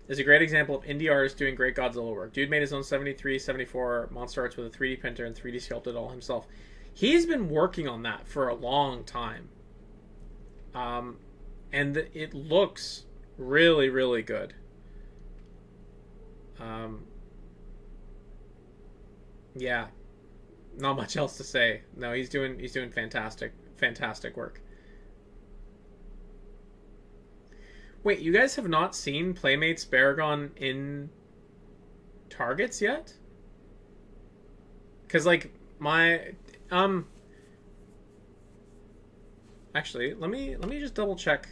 is a great example of indie artists doing great Godzilla work. Dude made his own 73, 74 monster arts with a 3D printer and 3D sculpted all himself. He's been working on that for a long time. And it looks really, really good. Yeah. Not much else to say. No, he's doing fantastic work. Wait, you guys have not seen Playmates Baragon in Targets yet? Because, like, my... Actually, let me just double check.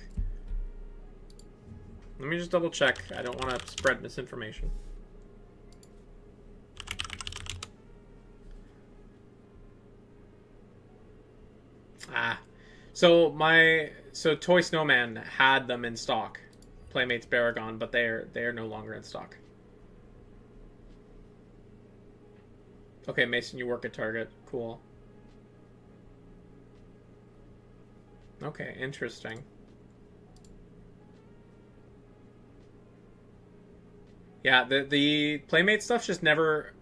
Let me just double check. I don't want to spread misinformation. So Toy Snowman had them in stock, Playmates Baragon, but they're no longer in stock. Okay, Mason, you work at Target. Cool. Okay, interesting. Yeah, the Playmate stuff just never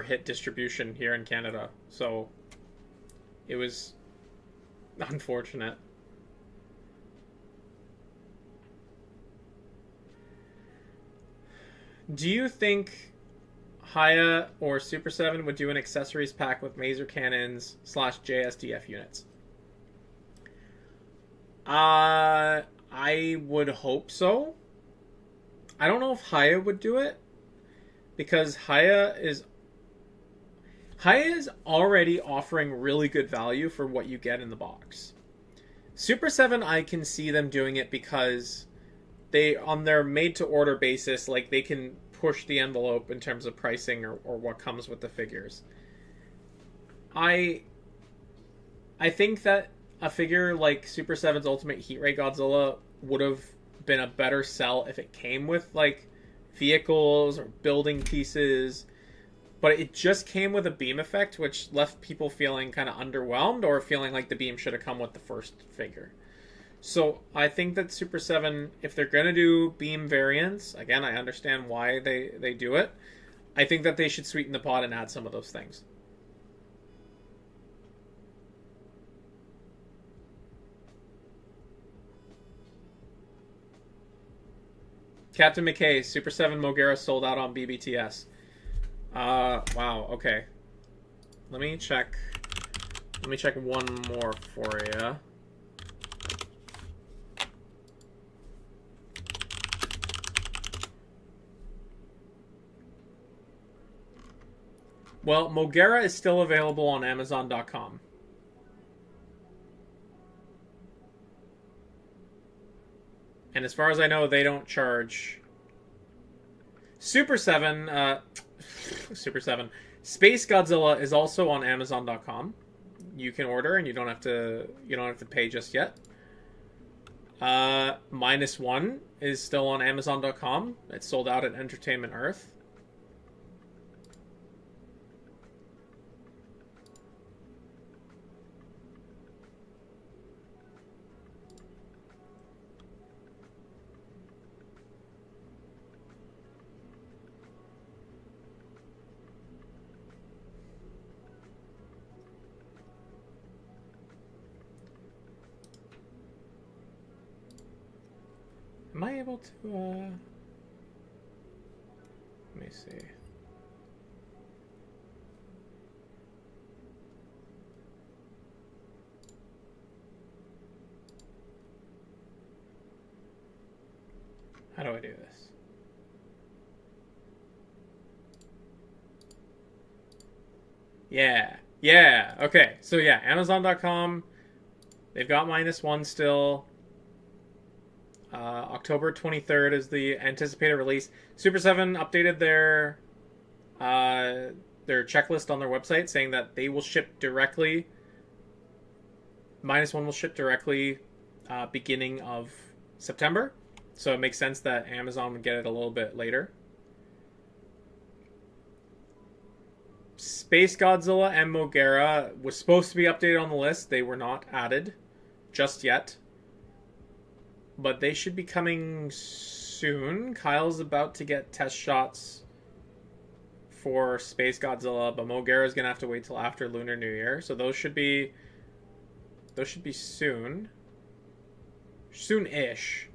hit distribution here in Canada, so it was unfortunate. Do you think Haya or Super7 would do an accessories pack with maser cannons / JSDF units? I would hope so. I don't know if Haya would do it, because Haya is already offering really good value for what you get in the box. Super7, I can see them doing it because they, on their made-to-order basis, like, they can push the envelope in terms of pricing or what comes with the figures. I think that a figure like Super7's Ultimate Heat Ray Godzilla would have been a better sell if it came with, like, vehicles or building pieces, but it just came with a beam effect, which left people feeling kind of underwhelmed or feeling like the beam should have come with the first figure. So I think that Super7, if they're going to do beam variants, again, I understand why they do it, I think that they should sweeten the pot and add some of those things. Captain McKay, Super7 Mogera sold out on BBTS. Wow, okay. Let me check one more for you. Well, Mogera is still available on Amazon.com. And as far as I know, they don't charge. Super7, Space Godzilla is also on Amazon.com. You can order, and you don't have to pay just yet. -1 is still on Amazon.com. It's sold out at Entertainment Earth. Am I able to, let me see. How do I do this? Yeah, okay. So yeah, Amazon.com, They've got -1 still. October 23rd is the anticipated release. Super7 updated their checklist on their website, saying that they will ship directly. -1 will ship directly beginning of September. So it makes sense that Amazon would get it a little bit later. Space Godzilla and Moguera was supposed to be updated on the list. They were not added just yet. But they should be coming soon. Kyle's about to get test shots for Space Godzilla, but Moguera's going to have to wait till after Lunar New Year. So those should be soon. Soon-ish.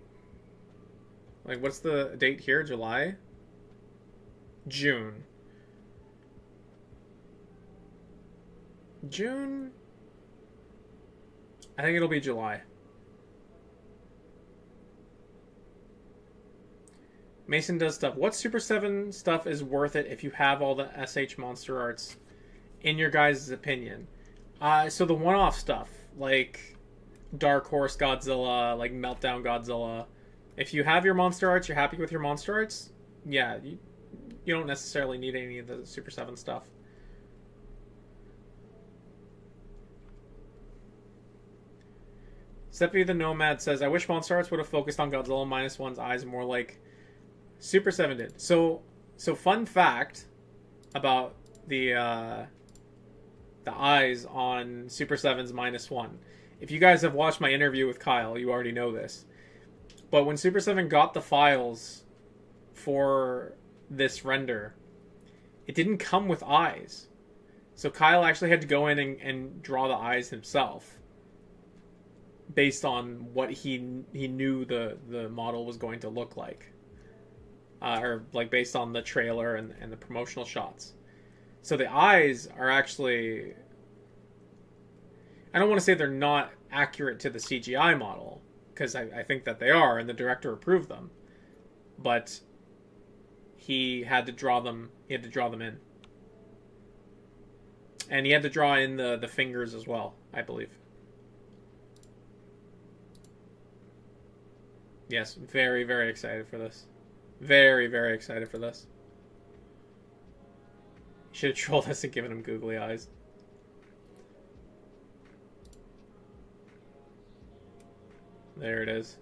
Like, what's the date here? July? June. June? I think it'll be July. Mason does stuff. What Super7 stuff is worth it if you have all the SH monster arts, in your guys' opinion? So the one-off stuff, like Dark Horse Godzilla, like Meltdown Godzilla. If you have your monster arts, you're happy with your monster arts, yeah, you don't necessarily need any of the Super7 stuff. Seppi the Nomad says, I wish monster arts would have focused on Godzilla -1's eyes more like Super7 did. So fun fact about the eyes on Super7's -1. If you guys have watched my interview with Kyle, you already know this. But when Super7 got the files for this render, it didn't come with eyes. So Kyle actually had to go in and draw the eyes himself, based on what he knew the model was going to look like. Or like based on the trailer and the promotional shots. So the eyes are actually, I don't want to say they're not accurate to the CGI model, because I think that they are, and the director approved them. But he had to draw them. He had to draw them in, and he had to draw in the fingers as well, I believe. Yes, very, very excited for this. Very, very excited for this. Should have trolled us and given him googly eyes. There it is.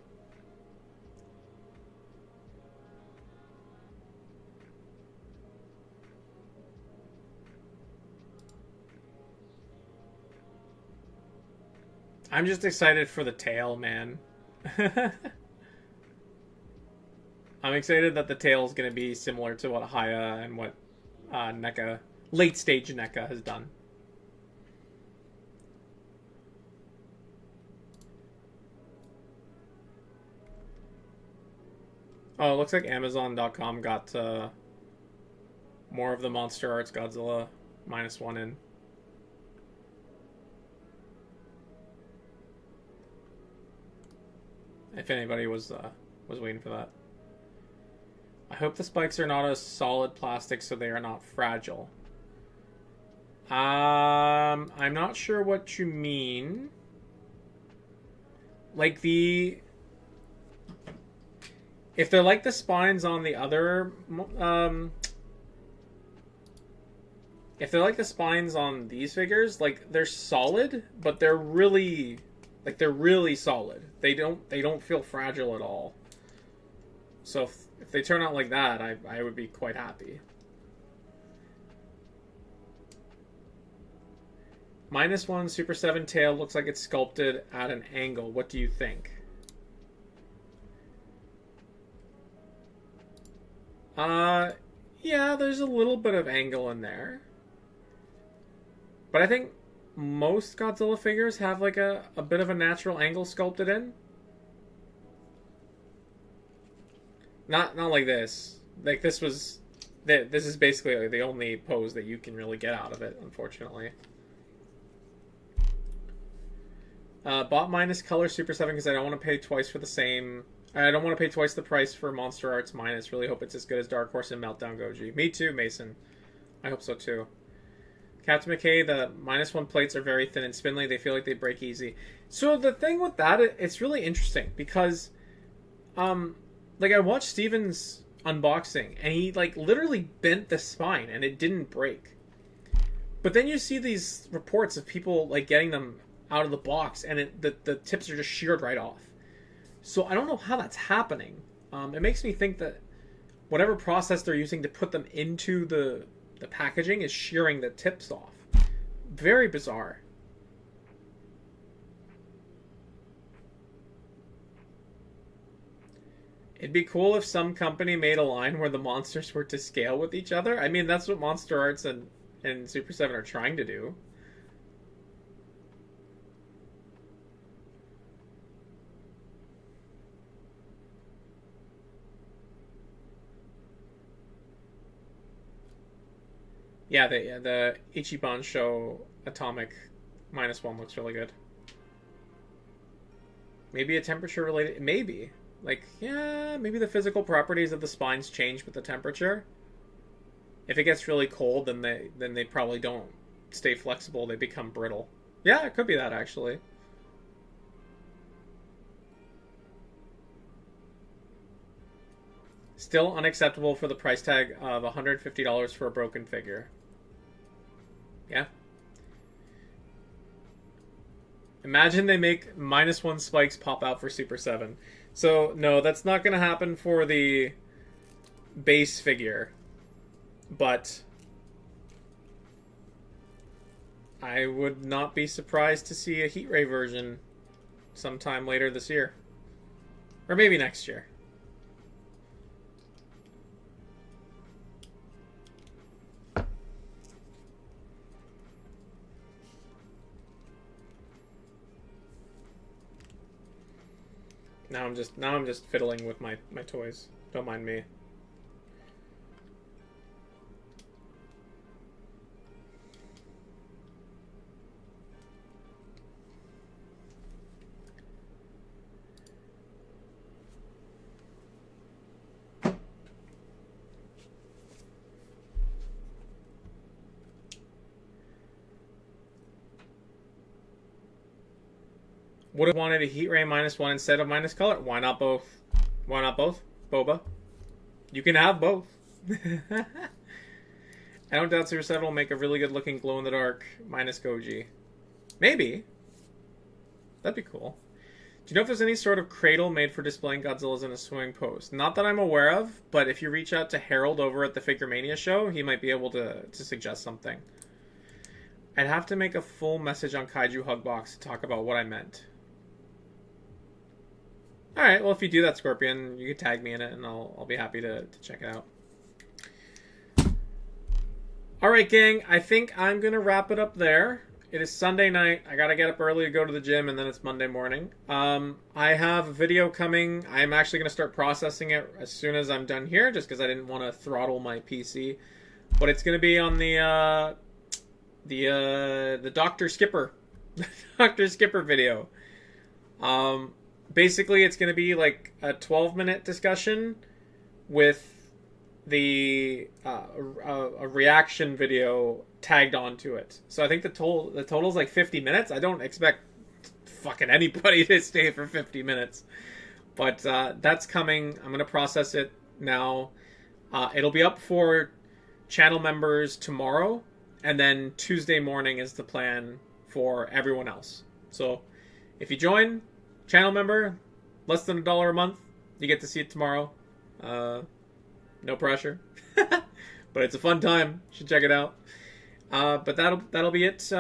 I'm just excited for the tail, man. I'm excited that the tail is going to be similar to what Haya and what NECA, late stage NECA, has done. Oh, it looks like Amazon.com got more of the Monster Arts Godzilla -1 in. If anybody was waiting for that. I hope the spikes are not a solid plastic so they are not fragile. I'm not sure what you mean. Like if they're like the spines on the other, if they're like the spines on these figures, like they're solid, but they're really solid. They don't feel fragile at all. So if they turn out like that, I would be quite happy. -1 Super7 tail looks like it's sculpted at an angle. What do you think? Yeah, there's a little bit of angle in there. But I think most Godzilla figures have like a bit of a natural angle sculpted in. Not like this. Like this is basically like the only pose that you can really get out of it, unfortunately. Bought minus color Super7 because I don't want to pay twice for the same. I don't want to pay twice the price for Monster Arts minus. Really hope it's as good as Dark Horse and Meltdown Goji. Me too, Mason. I hope so too. Captain McKay, the -1 plates are very thin and spindly. They feel like they break easy. So the thing with that, it's really interesting because, like I watched Steven's unboxing and he like literally bent the spine and it didn't break. But then you see these reports of people like getting them out of the box and the tips are just sheared right off. So I don't know how that's happening. It makes me think that whatever process they're using to put them into the packaging is shearing the tips off. Very bizarre. It'd be cool if some company made a line where the monsters were to scale with each other. I mean, that's what Monster Arts and SUPER7 are trying to do. Yeah, the Ichiban Show Atomic -1 looks really good. Maybe a temperature related... Maybe. Like, yeah, maybe the physical properties of the spines change with the temperature. If it gets really cold, then they probably don't stay flexible. They become brittle. Yeah, it could be that, actually. Still unacceptable for the price tag of $150 for a broken figure. Yeah. Imagine they make -1 spikes pop out for SUPER7. So, no, that's not going to happen for the base figure. But I would not be surprised to see a Heat Ray version sometime later this year. Or maybe next year. Now I'm just fiddling with my toys. Don't mind me. Would have wanted a Heat Ray -1 instead of minus color. Why not both? Why not both? Boba. You can have both. I don't doubt SUPER7 will make a really good looking glow-in-the-dark -Goji. Maybe. That'd be cool. Do you know if there's any sort of cradle made for displaying Godzillas in a swing pose? Not that I'm aware of, but if you reach out to Harold over at the Figure Mania show, he might be able to suggest something. I'd have to make a full message on Kaiju Hugbox to talk about what I meant. Alright, well if you do that, Scorpion, you can tag me in it and I'll be happy to check it out. Alright, gang, I think I'm going to wrap it up there. It is Sunday night. I gotta get up early to go to the gym, and then it's Monday morning. I have a video coming. I'm actually going to start processing it as soon as I'm done here, just because I didn't want to throttle my PC. But it's going to be on the Dr. Skipper. Dr. Skipper video. Basically, it's going to be like a 12-minute discussion with a reaction video tagged onto it. So I think the total is like 50 minutes. I don't expect fucking anybody to stay for 50 minutes. But that's coming. I'm going to process it now. It'll be up for channel members tomorrow. And then Tuesday morning is the plan for everyone else. So if you join... channel member, less than $1 a month. You get to see it tomorrow. No pressure, but it's a fun time. You should check it out. But that'll be it.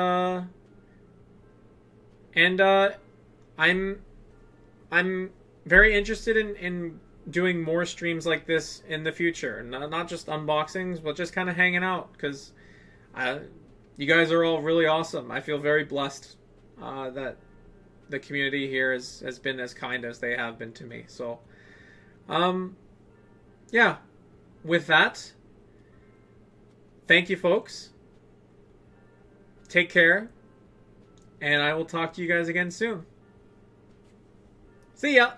I'm very interested in doing more streams like this in the future. Not just unboxings, but just kind of hanging out because you guys are all really awesome. I feel very blessed that the community here has been as kind as they have been to me. So, yeah. With that, thank you, folks. Take care. And I will talk to you guys again soon. See ya!